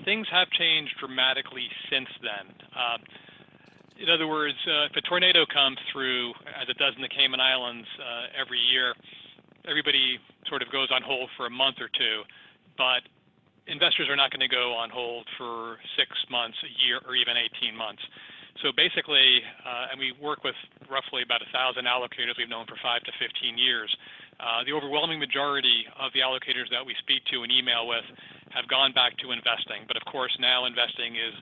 Things have changed dramatically since then. In other words, if a tornado comes through, as it does in the Cayman Islands every year, everybody sort of goes on hold for a month or two, but investors are not going to go on hold for 6 months, a year, or even 18 months. So basically, and we work with roughly about 1,000 allocators we've known for 5 to 15 years. The overwhelming majority of the allocators that we speak to and email with have gone back to investing. But of course, now investing is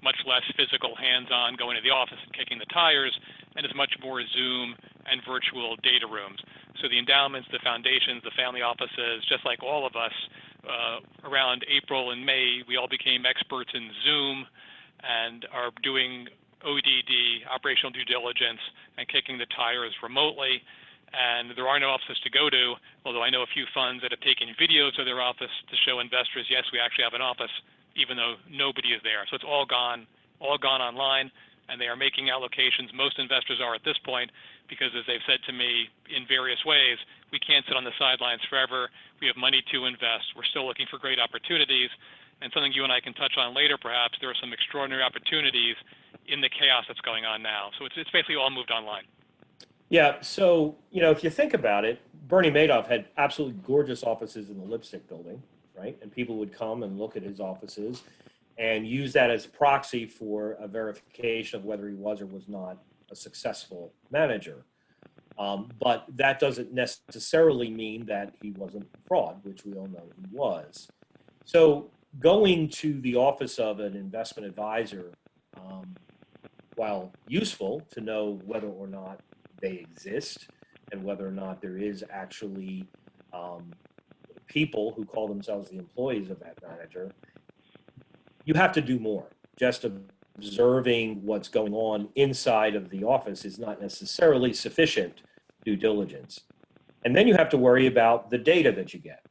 much less physical, hands-on, going to the office and kicking the tires, and is much more Zoom and virtual data rooms. So the endowments, the foundations, the family offices, just like all of us, around April and May, we all became experts in Zoom and are doing ODD, operational due diligence, and kicking the tires remotely. And there are no offices to go to, although I know a few funds that have taken videos of their office to show investors, yes, we actually have an office, even though nobody is there. So it's all gone online, and they are making allocations. Most investors are at this point, because as they've said to me in various ways, we can't sit on the sidelines forever. We have money to invest. We're still looking for great opportunities. And something you and I can touch on later, perhaps, there are some extraordinary opportunities in the chaos that's going on now. So it's basically all moved online. Yeah, so, if you think about it, Bernie Madoff had absolutely gorgeous offices in the Lipstick Building, right? And people would come and look at his offices and use that as a proxy for a verification of whether he was or was not a successful manager. But that doesn't necessarily mean that he wasn't a fraud, which we all know he was. So going to the office of an investment advisor, while useful to know whether or not they exist and whether or not there is actually people who call themselves the employees of that manager, you have to do more. Just observing what's going on inside of the office is not necessarily sufficient due diligence. And then you have to worry about the data that you get.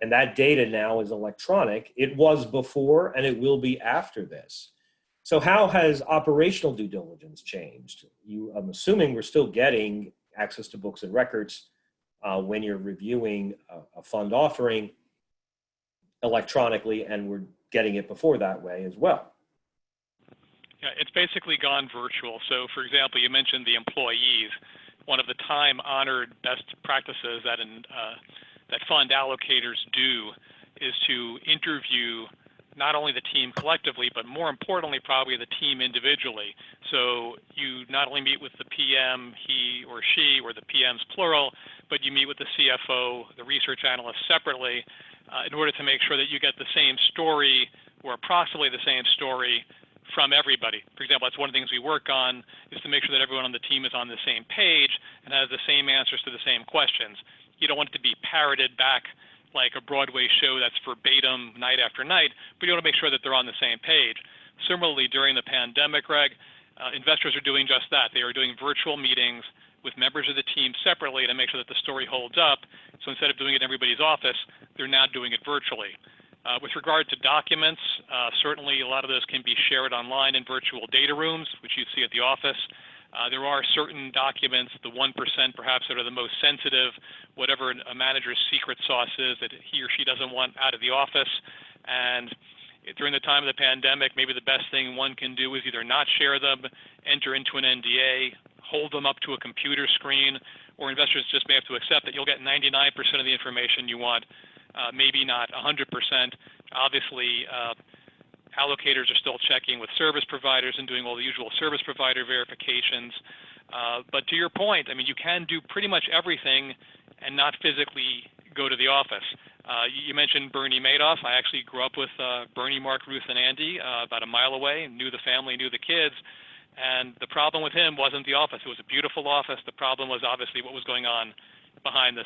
And that data now is electronic. It was before, and it will be after this. So how has operational due diligence changed? I'm assuming we're still getting access to books and records when you're reviewing a fund offering electronically, and we're getting it before that way as well. Yeah, it's basically gone virtual. So, for example, you mentioned the employees. One of the time-honored best practices that fund allocators do is to interview not only the team collectively, but more importantly, probably the team individually. So you not only meet with the PM, he or she, or the PMs plural, but you meet with the CFO, the research analyst separately, in order to make sure that you get the same story, or approximately the same story, from everybody. For example, that's one of the things we work on, is to make sure that everyone on the team is on the same page and has the same answers to the same questions. You don't want it to be parroted back like a Broadway show that's verbatim night after night, but you want to make sure that they're on the same page. Similarly, during the pandemic, Greg, investors are doing just that. They are doing virtual meetings with members of the team separately to make sure that the story holds up. So instead of doing it in everybody's office, they're now doing it virtually. With regard to documents, certainly a lot of those can be shared online in virtual data rooms, which you see at the office. There are certain documents, the 1% perhaps, that are the most sensitive, whatever a manager's secret sauce is that he or she doesn't want out of the office. And during the time of the pandemic, maybe the best thing one can do is either not share them, enter into an NDA, hold them up to a computer screen, or investors just may have to accept that you'll get 99% of the information you want, maybe not 100%. Obviously, allocators are still checking with service providers and doing all the usual service provider verifications. But to your point, I mean, you can do pretty much everything and not physically go to the office. You mentioned Bernie Madoff. I actually grew up with Bernie, Mark, Ruth, and Andy about a mile away, knew the family, knew the kids. And the problem with him wasn't the office. It was a beautiful office. The problem was obviously what was going on behind the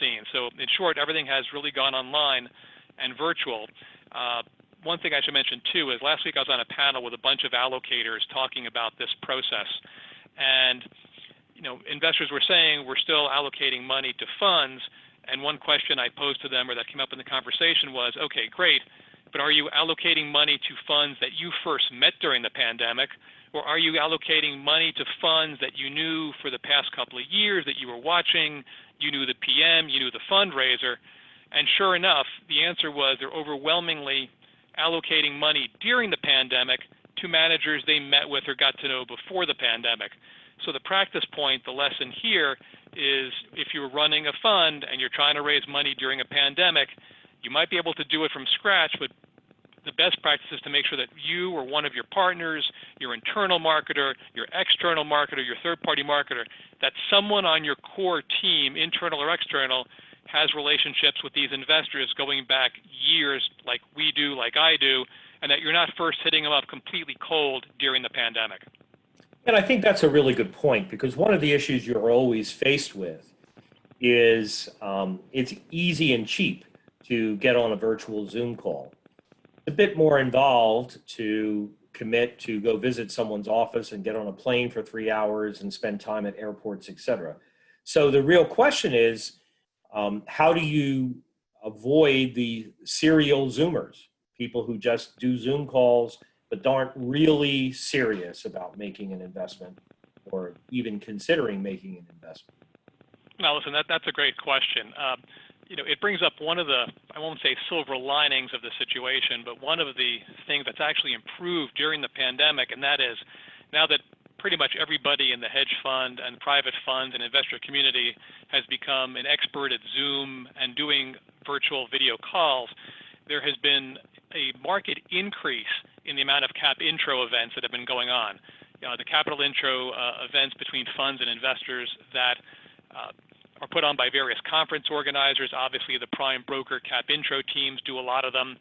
scenes. So in short, everything has really gone online and virtual. One thing I should mention too is last week I was on a panel with a bunch of allocators talking about this process. And investors were saying we're still allocating money to funds. And one question I posed to them or that came up in the conversation was, okay, great, but are you allocating money to funds that you first met during the pandemic? Or are you allocating money to funds that you knew for the past couple of years that you were watching, you knew the PM, you knew the fundraiser? And sure enough, the answer was they're overwhelmingly allocating money during the pandemic to managers they met with or got to know before the pandemic. So the practice point, the lesson here is if you're running a fund and you're trying to raise money during a pandemic, you might be able to do it from scratch, but the best practice is to make sure that you or one of your partners, your internal marketer, your external marketer, your third-party marketer, that someone on your core team, internal or external, has relationships with these investors going back years like we do, like I do, and that you're not first hitting them up completely cold during the pandemic. And I think that's a really good point, because one of the issues you're always faced with is it's easy and cheap to get on a virtual Zoom call. It's a bit more involved to commit to go visit someone's office and get on a plane for 3 hours and spend time at airports, et cetera. So the real question is, how do you avoid the serial Zoomers, people who just do Zoom calls but aren't really serious about making an investment or even considering making an investment? Now, listen, that's a great question. It brings up one of the, I won't say silver linings of the situation, but one of the things that's actually improved during the pandemic, and that is now that pretty much everybody in the hedge fund and private funds and investor community has become an expert at Zoom and doing virtual video calls, there has been a marked increase in the amount of cap intro events that have been going on. The capital intro events between funds and investors that are put on by various conference organizers. Obviously, the prime broker cap intro teams do a lot of them.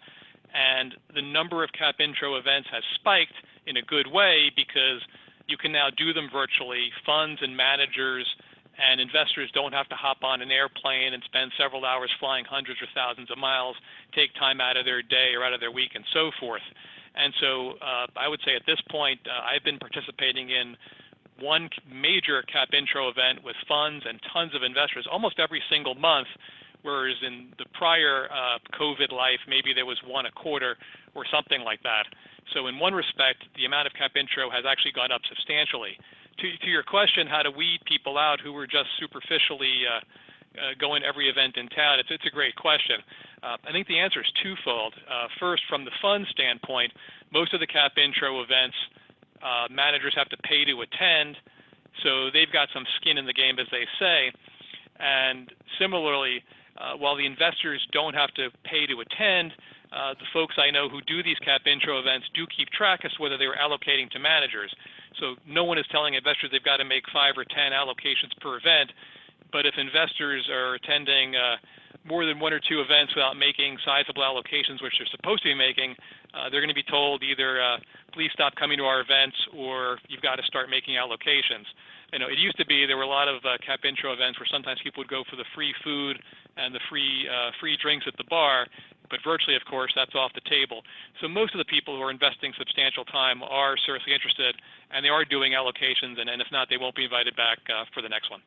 And the number of cap intro events has spiked in a good way because you can now do them virtually. Funds and managers and investors don't have to hop on an airplane and spend several hours flying hundreds or thousands of miles, take time out of their day or out of their week and so forth. And so I would say at this point, I've been participating in one major cap intro event with funds and tons of investors almost every single month, whereas in the prior COVID life, maybe there was one a quarter or something like that. So in one respect, the amount of cap intro has actually gone up substantially. To your question, how to weed people out who were just superficially going to every event in town, it's a great question. I think the answer is twofold. First, from the fund standpoint, most of the cap intro events, managers have to pay to attend, so they've got some skin in the game, as they say. And similarly, while the investors don't have to pay to attend, the folks I know who do these cap intro events do keep track as to whether they were allocating to managers. So no one is telling investors they've got to make 5 or 10 allocations per event. But if investors are attending more than 1 or 2 events without making sizable allocations, which they're supposed to be making, they're going to be told either please stop coming to our events or you've got to start making allocations. It used to be there were a lot of cap intro events where sometimes people would go for the free food and the free drinks at the bar, but virtually, of course, that's off the table. So most of the people who are investing substantial time are seriously interested, and they are doing allocations, and if not, they won't be invited back for the next one.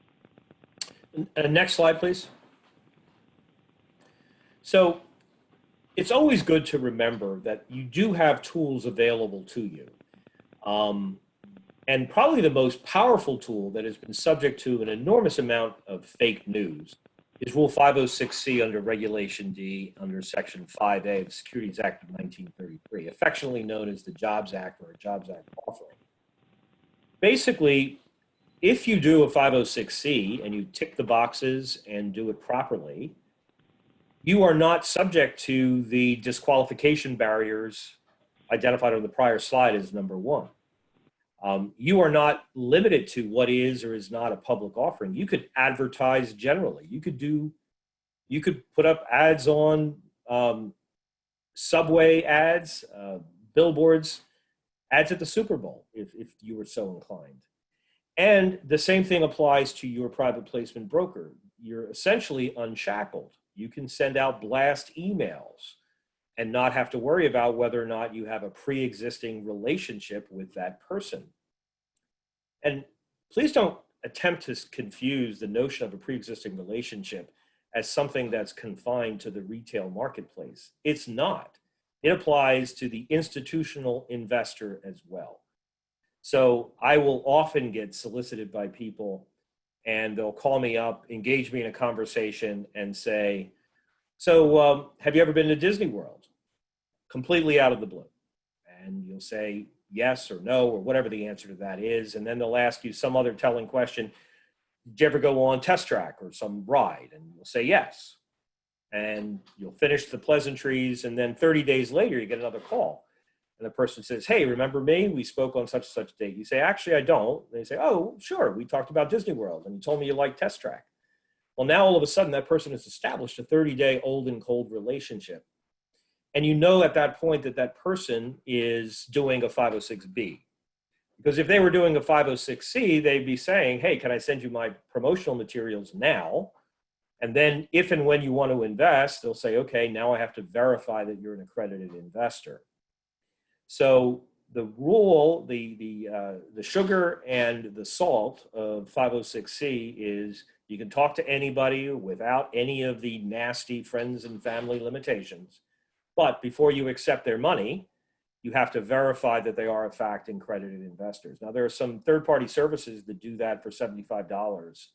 Next slide, please. So it's always good to remember that you do have tools available to you. And probably the most powerful tool that has been subject to an enormous amount of fake news is Rule 506C under Regulation D under Section 5A of the Securities Act of 1933, affectionately known as the Jobs Act or a Jobs Act offering. Basically, if you do a 506C and you tick the boxes and do it properly, you are not subject to the disqualification barriers identified on the prior slide as number one. You are not limited to what is or is not a public offering. You could advertise generally. You could put up ads on subway ads, billboards, ads at the Super Bowl, if you were so inclined. And the same thing applies to your private placement broker. You're essentially unshackled. You can send out blast emails and not have to worry about whether or not you have a pre-existing relationship with that person. And please don't attempt to confuse the notion of a pre-existing relationship as something that's confined to the retail marketplace. It's not. It applies to the institutional investor as well. So I will often get solicited by people and they'll call me up, engage me in a conversation and say, so have you ever been to Disney World? Completely out of the blue. And you'll say yes or no, or whatever the answer to that is. And then they'll ask you some other telling question. Did you ever go on Test Track or some ride? And you'll say yes. And you'll finish the pleasantries. And then 30 days later, you get another call. And the person says, hey, remember me? We spoke on such and such date. You say, actually, I don't. And they say, oh, sure. We talked about Disney World. And you told me you liked Test Track. Well, now all of a sudden, that person has established a 30-day old and cold relationship. And you know at that point that that person is doing a 506B. Because if they were doing a 506C, they'd be saying, hey, can I send you my promotional materials now? And then if and when you want to invest, they'll say, okay, now I have to verify that you're an accredited investor. So the rule, the sugar and the salt of 506C is you can talk to anybody without any of the nasty friends and family limitations. But before you accept their money, you have to verify that they are, in fact, accredited investors. Now, there are some third-party services that do that for $75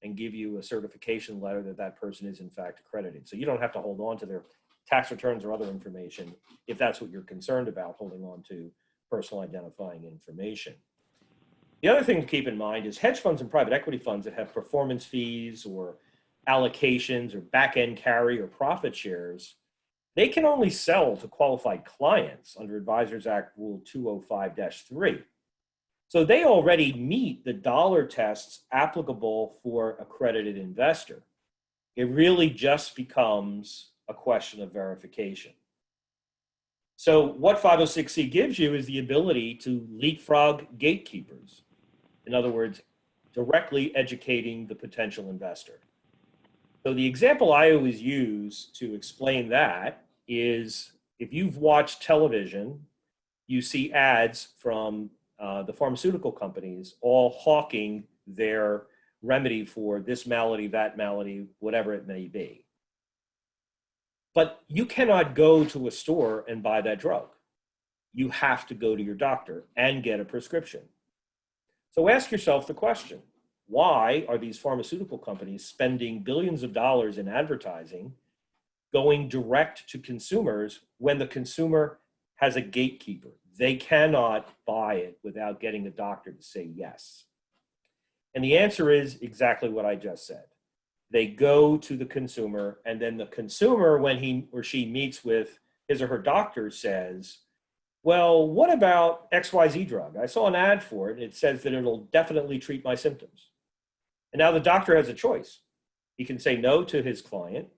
and give you a certification letter that that person is, in fact, accredited. So you don't have to hold on to their tax returns or other information if that's what you're concerned about, holding on to personal identifying information. The other thing to keep in mind is hedge funds and private equity funds that have performance fees or allocations or back-end carry or profit shares, they can only sell to qualified clients under Advisors Act Rule 205-3. So they already meet the dollar tests applicable for accredited investor. It really just becomes a question of verification. So what 506C gives you is the ability to leapfrog gatekeepers. In other words, directly educating the potential investor. So the example I always use to explain that is if you've watched television, you see ads from the pharmaceutical companies all hawking their remedy for this malady, that malady, whatever it may be. But you cannot go to a store and buy that drug. You have to go to your doctor and get a prescription. So ask yourself the question, why are these pharmaceutical companies spending billions of dollars in advertising going direct to consumers when the consumer has a gatekeeper? They cannot buy it without getting a doctor to say yes. And the answer is exactly what I just said. They go to the consumer, and then the consumer, when he or she meets with his or her doctor, says, well, what about XYZ drug? I saw an ad for it, and it says that it'll definitely treat my symptoms. And now the doctor has a choice. He can say no to his client,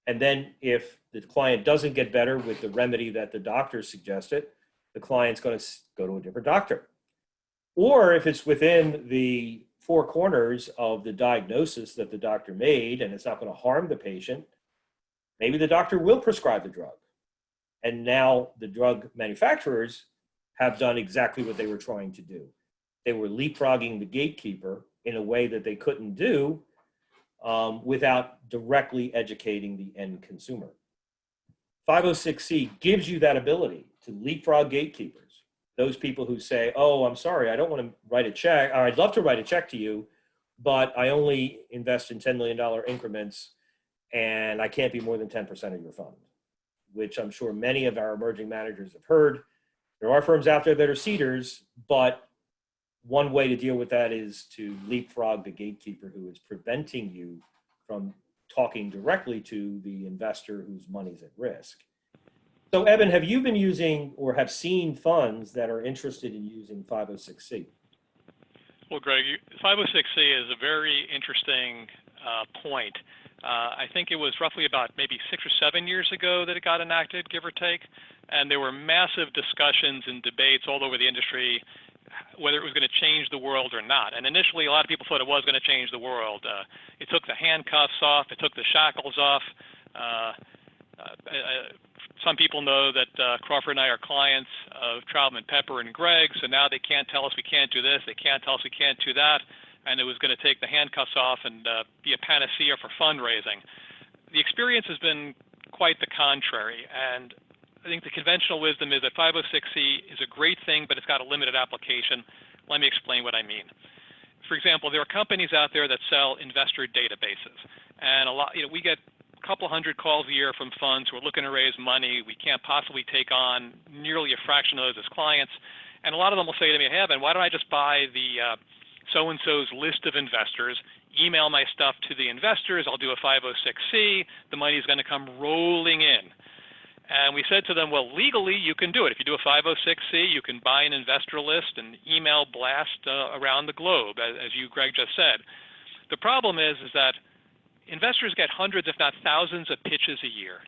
and then if the client doesn't get better with the remedy that the doctor suggested, the client's going to go to a different doctor. Or if it's within the four corners of the diagnosis that the doctor made and it's not going to harm the patient, maybe the doctor will prescribe the drug. And now the drug manufacturers have done exactly what they were trying to do. They were leapfrogging the gatekeeper in a way that they couldn't do without directly educating the end consumer. 506C gives you that ability to leapfrog gatekeepers. Those people who say, oh, I'm sorry, I don't want to write a check, or I'd love to write a check to you, but I only invest in $10 million increments and I can't be more than 10% of your fund, which I'm sure many of our emerging managers have heard. There are firms out there that are seeders, but one way to deal with that is to leapfrog the gatekeeper who is preventing you from talking directly to the investor whose money's at risk. So Evan, have you been using or have seen funds that are interested in using 506C? Well, Greg, 506C is a very interesting point. I think it was roughly about maybe 6 or 7 years ago that it got enacted, give or take, and there were massive discussions and debates all over the industry whether it was going to change the world or not. And initially, a lot of people thought it was going to change the world. It took the handcuffs off. It took the shackles off. Some people know that Crawford and I are clients of Troutman Pepper and Greg, so now they can't tell us we can't do this. They can't tell us we can't do that. And it was going to take the handcuffs off and be a panacea for fundraising. The experience has been quite the contrary. And I think the conventional wisdom is that 506C is a great thing, but it's got a limited application. Let me explain what I mean. For example, there are companies out there that sell investor databases. And we get a couple hundred calls a year from funds who are looking to raise money. We can't possibly take on nearly a fraction of those as clients. And a lot of them will say to me, hey, Evan, why don't I just buy the so-and-so's list of investors, email my stuff to the investors, I'll do a 506C, the money's going to come rolling in. And we said to them, well, legally, you can do it. If you do a 506C, you can buy an investor list and email blast around the globe, as you, Greg, just said. The problem is that investors get hundreds, if not thousands, of pitches a year.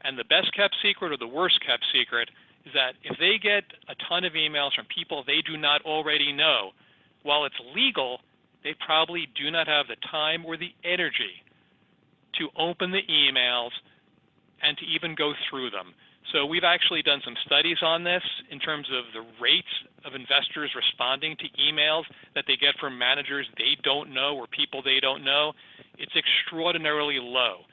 And the best-kept secret or the worst-kept secret is that if they get a ton of emails from people they do not already know, while it's legal, they probably do not have the time or the energy to open the emails and to even go through them. So we've actually done some studies on this in terms of the rates of investors responding to emails that they get from managers they don't know or people they don't know. It's extraordinarily low.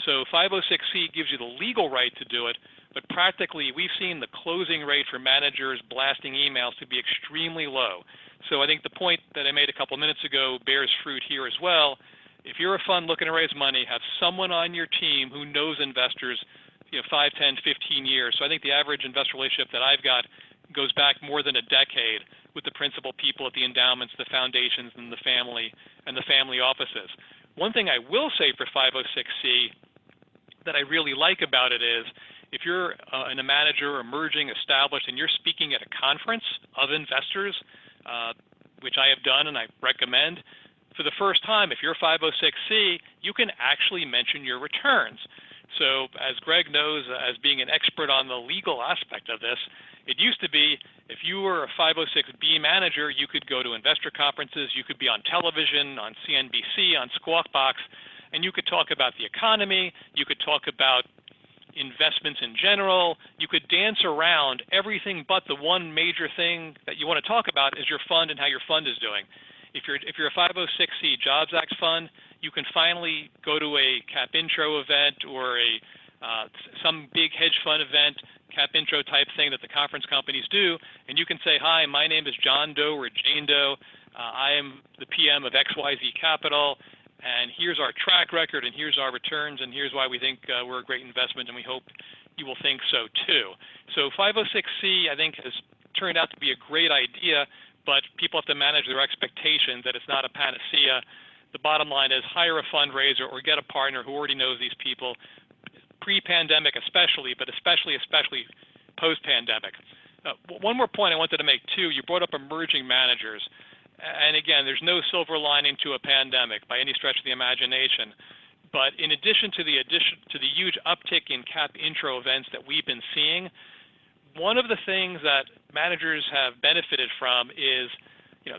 So 506C gives you the legal right to do it, but practically we've seen the closing rate for managers blasting emails to be extremely low. So I think the point that I made a couple minutes ago bears fruit here as well. If you're a fund looking to raise money, have someone on your team who knows investors 5, 10, 15 years. So I think the average investor relationship that I've got goes back more than a decade with the principal people at the endowments, the foundations, and the family offices. One thing I will say for 506C that I really like about it is if you're a manager, emerging, established, and you're speaking at a conference of investors, which I have done and I recommend, for the first time, if you're 506C, you can actually mention your returns. So as Greg knows, as being an expert on the legal aspect of this, it used to be if you were a 506B manager, you could go to investor conferences, you could be on television, on CNBC, on Squawk Box, and you could talk about the economy, you could talk about investments in general, you could dance around everything but the one major thing that you want to talk about is your fund and how your fund is doing. If you're a 506C Jobs Act fund, you can finally go to a cap intro event or some big hedge fund event, cap intro type thing that the conference companies do, and you can say, hi, my name is John Doe or Jane Doe. I am the PM of XYZ Capital, and here's our track record, and here's our returns, and here's why we think we're a great investment, and we hope you will think so too. So 506C, I think, has turned out to be a great idea, but people have to manage their expectations that it's not a panacea. The bottom line is hire a fundraiser or get a partner who already knows these people, pre-pandemic especially, but especially post-pandemic. One more point I wanted to make too, you brought up emerging managers. And again, there's no silver lining to a pandemic by any stretch of the imagination. But in addition to the huge uptick in cap intro events that we've been seeing, one of the things that managers have benefited from is,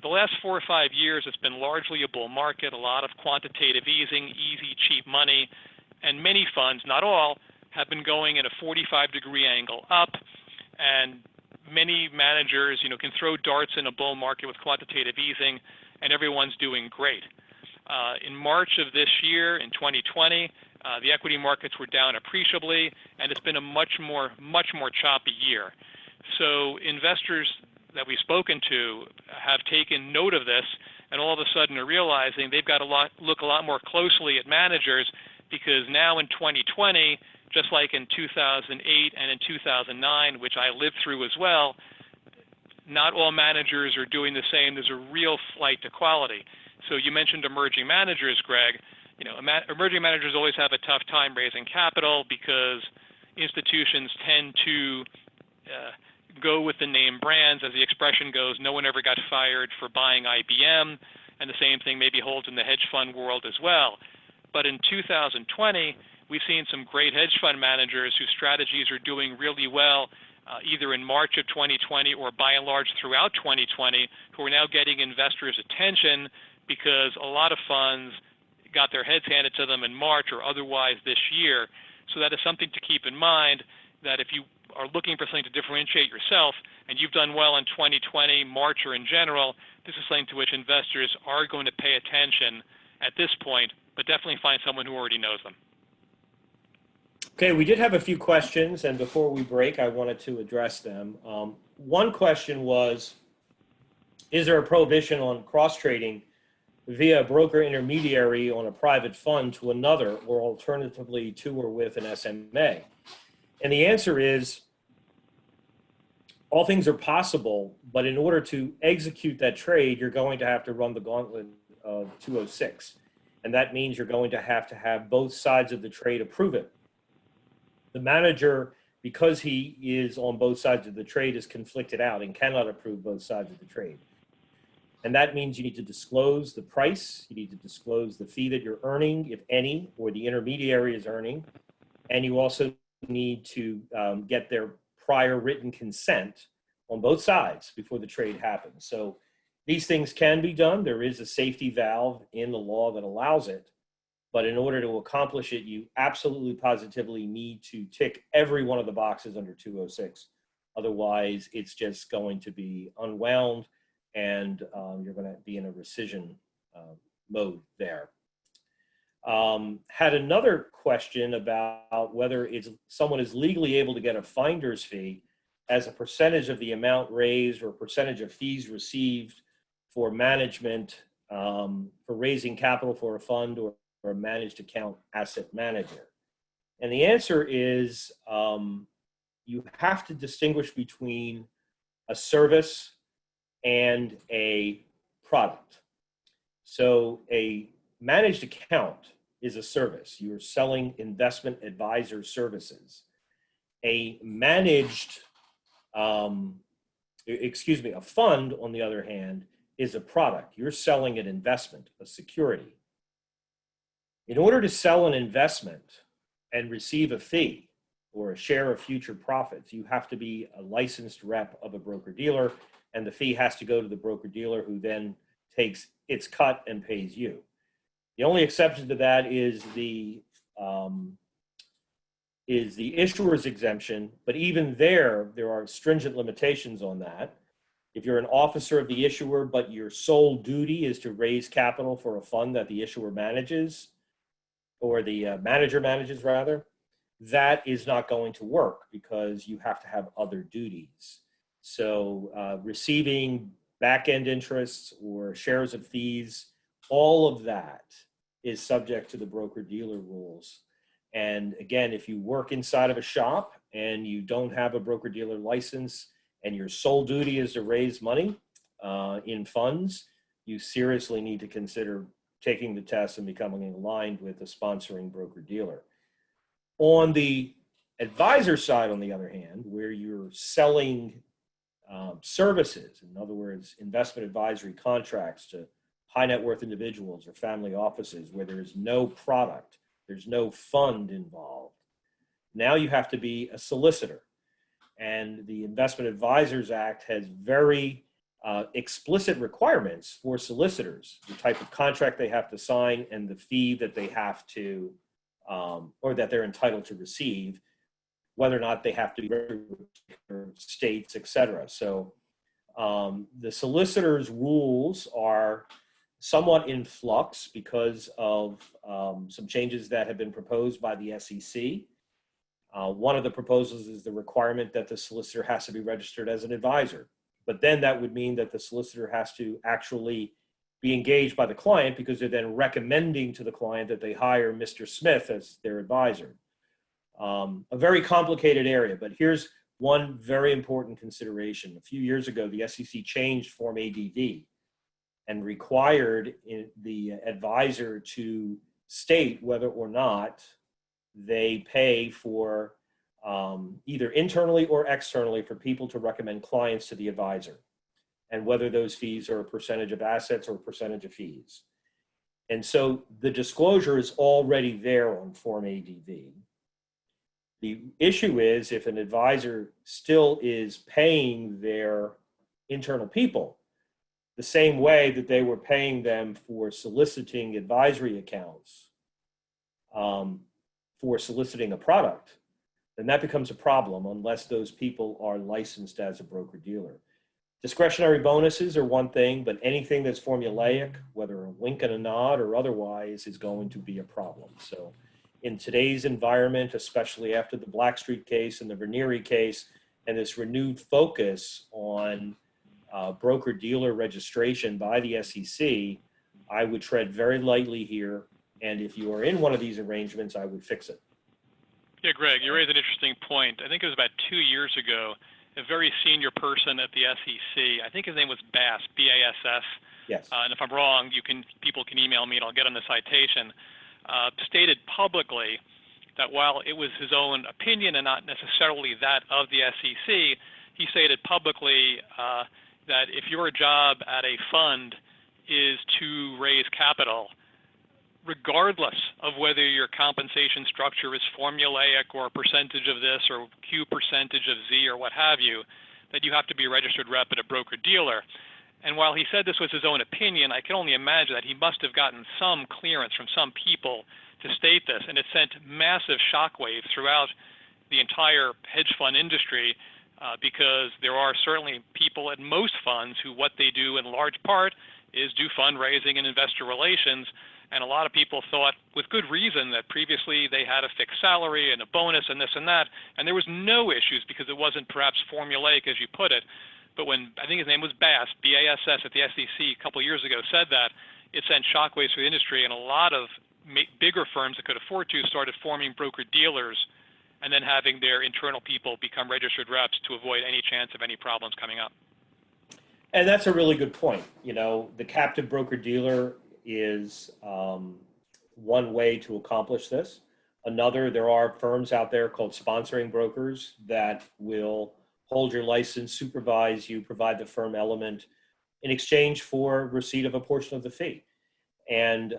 the last 4 or 5 years, it's been largely a bull market, a lot of quantitative easing, easy, cheap money, and many funds, not all, have been going in a 45-degree angle up, and many managers, can throw darts in a bull market with quantitative easing, and everyone's doing great. In March of this year, in 2020, the equity markets were down appreciably, and it's been a much more choppy year. So investors that we've spoken to have taken note of this, and all of a sudden are realizing they've got to look a lot more closely at managers, because now in 2020, just like in 2008 and in 2009, which I lived through as well, not all managers are doing the same. There's a real flight to quality. So you mentioned emerging managers, Greg. Emerging managers always have a tough time raising capital because, institutions tend to go with the name brands. As the expression goes, no one ever got fired for buying IBM, and the same thing maybe holds in the hedge fund world as well. But in 2020, we've seen some great hedge fund managers whose strategies are doing really well, either in March of 2020 or by and large throughout 2020, who are now getting investors' attention because a lot of funds got their heads handed to them in March or otherwise this year. So that is something to keep in mind, that if you are looking for something to differentiate yourself and you've done well in 2020, March, or in general, this is something to which investors are going to pay attention at this point, but definitely find someone who already knows them. Okay, we did have a few questions, and before we break, I wanted to address them. One question was, is there a prohibition on cross-trading via a broker intermediary on a private fund to another, or alternatively to or with an SMA? And the answer is, all things are possible, but in order to execute that trade, you're going to have to run the gauntlet of 206. And that means you're going to have both sides of the trade approve it. The manager, because he is on both sides of the trade, is conflicted out and cannot approve both sides of the trade. And that means you need to disclose the price, you need to disclose the fee that you're earning, if any, or the intermediary is earning, and you also need to get their prior written consent on both sides before the trade happens. So these things can be done. There is a safety valve in the law that allows it. But in order to accomplish it, you absolutely positively need to tick every one of the boxes under 206. Otherwise, it's just going to be unwound and you're going to be in a rescission mode there. Had another question about whether someone is legally able to get a finder's fee as a percentage of the amount raised or percentage of fees received for management, for raising capital for a fund or a managed account asset manager. And the answer is you have to distinguish between a service and a product. So a managed account is a service. You're selling investment advisor services. A managed, a fund, on the other hand, is a product. You're selling an investment, a security. In order to sell an investment and receive a fee or a share of future profits, you have to be a licensed rep of a broker-dealer, and the fee has to go to the broker-dealer, who then takes its cut and pays you. The only exception to that is the issuer's exemption, but even there are stringent limitations on that. If you're an officer of the issuer, but your sole duty is to raise capital for a fund that the issuer manages, or the manager manages rather, that is not going to work because you have to have other duties. So receiving back-end interests or shares of fees, all of that is subject to the broker-dealer rules. And again, if you work inside of a shop and you don't have a broker-dealer license and your sole duty is to raise money in funds, you seriously need to consider taking the test and becoming aligned with a sponsoring broker-dealer. On the advisor side, on the other hand, where you're selling services, in other words, investment advisory contracts to high net worth individuals or family offices, where there is no product, there's no fund involved. Now you have to be a solicitor. And the Investment Advisors Act has very explicit requirements for solicitors, the type of contract they have to sign and the fee that they have to, or that they're entitled to receive, whether or not they have to be registered states, et cetera. So the solicitor's rules are somewhat in flux because of some changes that have been proposed by the SEC. One of the proposals is the requirement that the solicitor has to be registered as an advisor. But then that would mean that the solicitor has to actually be engaged by the client, because they're then recommending to the client that they hire Mr. Smith as their advisor. A very complicated area, but here's one very important consideration. A few years ago, the SEC changed Form ADV and required the advisor to state whether or not they pay for either internally or externally, for people to recommend clients to the advisor, and whether those fees are a percentage of assets or a percentage of fees. And so the disclosure is already there on Form ADV. The issue is if an advisor still is paying their internal people the same way that they were paying them for soliciting advisory accounts, for soliciting a product, then that becomes a problem unless those people are licensed as a broker-dealer. Discretionary bonuses are one thing, but anything that's formulaic, whether a wink and a nod or otherwise, is going to be a problem. So in today's environment, especially after the Blackstreet case and the Veneri case, and this renewed focus on broker-dealer registration by the SEC, I would tread very lightly here. And if you are in one of these arrangements, I would fix it. Yeah, Greg, you raised an interesting point. I think it was about 2 years ago, a very senior person at the SEC, I think his name was Bass, B-A-S-S. Yes. And if I'm wrong, people can email me and I'll get on the citation, stated publicly that while it was his own opinion and not necessarily that of the SEC, he stated publicly that if your job at a fund is to raise capital, regardless of whether your compensation structure is formulaic or a percentage of this or Q percentage of Z or what have you, that you have to be a registered rep at a broker-dealer. And while he said this was his own opinion, I can only imagine that he must have gotten some clearance from some people to state this, and it sent massive shockwaves throughout the entire hedge fund industry because there are certainly people at most funds who what they do in large part is do fundraising and investor relations. And a lot of people thought, with good reason, that previously they had a fixed salary and a bonus and this and that, and there was no issues because it wasn't perhaps formulaic, as you put it. But when, I think his name was Bass, B-A-S-S, at the SEC a couple of years ago said that, it sent shockwaves through the industry, and a lot of bigger firms that could afford to started forming broker-dealers and then having their internal people become registered reps to avoid any chance of any problems coming up. And that's a really good point. You know, the captive broker-dealer is one way to accomplish this. Another, there are firms out there called sponsoring brokers that will hold your license, supervise you, provide the firm element in exchange for receipt of a portion of the fee. And,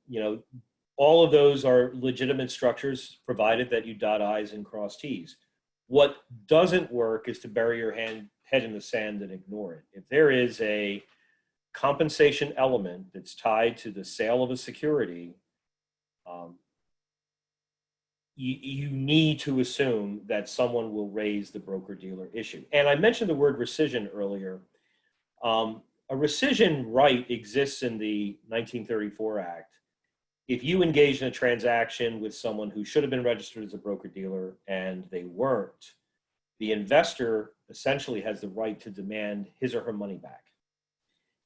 you know, all of those are legitimate structures provided that you dot I's and cross T's. What doesn't work is to bury your head in the sand and ignore it. If there is a compensation element that's tied to the sale of a security, you need to assume that someone will raise the broker-dealer issue. And I mentioned the word rescission earlier. A rescission right exists in the 1934 Act. If you engage in a transaction with someone who should have been registered as a broker-dealer and they weren't, the investor essentially has the right to demand his or her money back.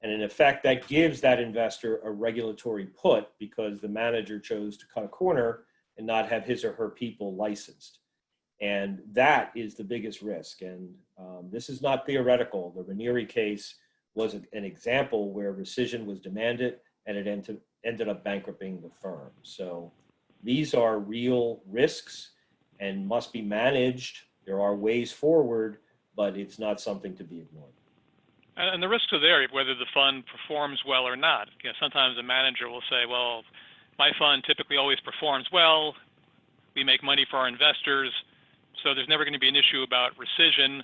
And in effect, that gives that investor a regulatory put because the manager chose to cut a corner and not have his or her people licensed. And that is the biggest risk. And this is not theoretical. The Veneri case was an example where rescission was demanded and it ended up bankrupting the firm. So these are real risks and must be managed. There are ways forward, but it's not something to be ignored. And the risks are there, whether the fund performs well or not. You know, sometimes a manager will say, well, my fund typically always performs well. We make money for our investors, so there's never going to be an issue about rescission.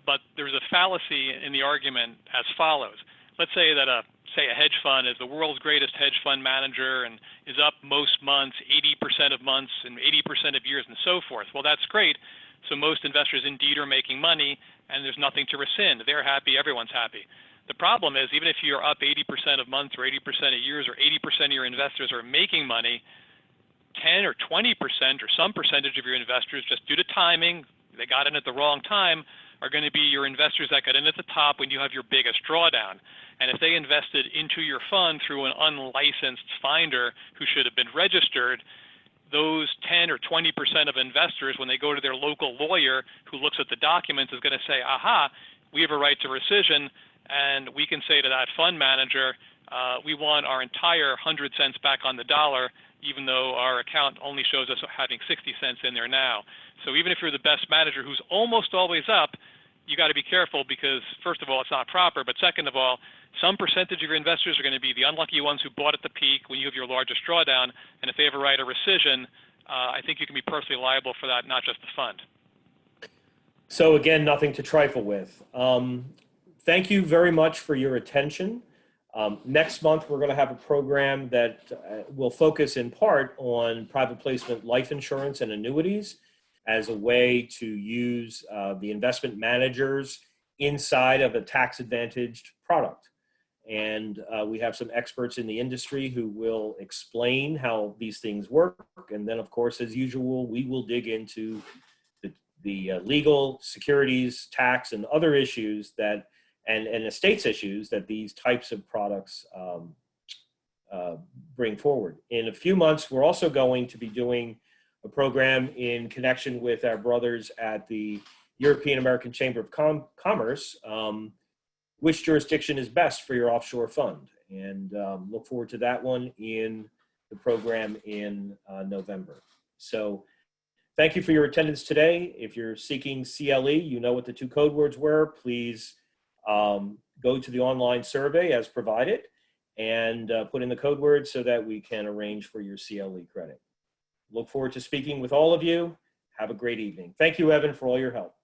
But there's a fallacy in the argument as follows. Let's say that a hedge fund is the world's greatest hedge fund manager and is up most months, 80% of months and 80% of years and so forth. Well, that's great. So most investors indeed are making money and there's nothing to rescind. They're happy, everyone's happy. The problem is even if you're up 80% of months or 80% of years or 80% of your investors are making money, 10 or 20% or some percentage of your investors, just due to timing, they got in at the wrong time, are going to be your investors that got in at the top when you have your biggest drawdown. And if they invested into your fund through an unlicensed finder who should have been registered, those 10 or 20% of investors, when they go to their local lawyer who looks at the documents, is going to say, aha, we have a right to rescission, and we can say to that fund manager, we want our entire 100 cents back on the dollar, even though our account only shows us having 60 cents in there now. So even if you're the best manager who's almost always up, you got to be careful because, first of all, it's not proper, but second of all, some percentage of your investors are going to be the unlucky ones who bought at the peak when you have your largest drawdown, and if they ever write a rescission, I think you can be personally liable for that, not just the fund. So again, nothing to trifle with. Thank you very much for your attention. Next month, we're going to have a program that will focus in part on private placement life insurance and annuities as a way to use the investment managers inside of a tax-advantaged product. And we have some experts in the industry who will explain how these things work. And then, of course, as usual, we will dig into the legal, securities, tax, and other issues that, and estates issues that these types of products bring forward. In a few months, we're also going to be doing a program in connection with our brothers at the European American Chamber of Commerce, which jurisdiction is best for your offshore fund. And look forward to that one in the program in November. So thank you for your attendance today. If you're seeking CLE, you know what the two code words were. Please go to the online survey as provided and put in the code words so that we can arrange for your CLE credit. Look forward to speaking with all of you. Have a great evening. Thank you, Evan, for all your help.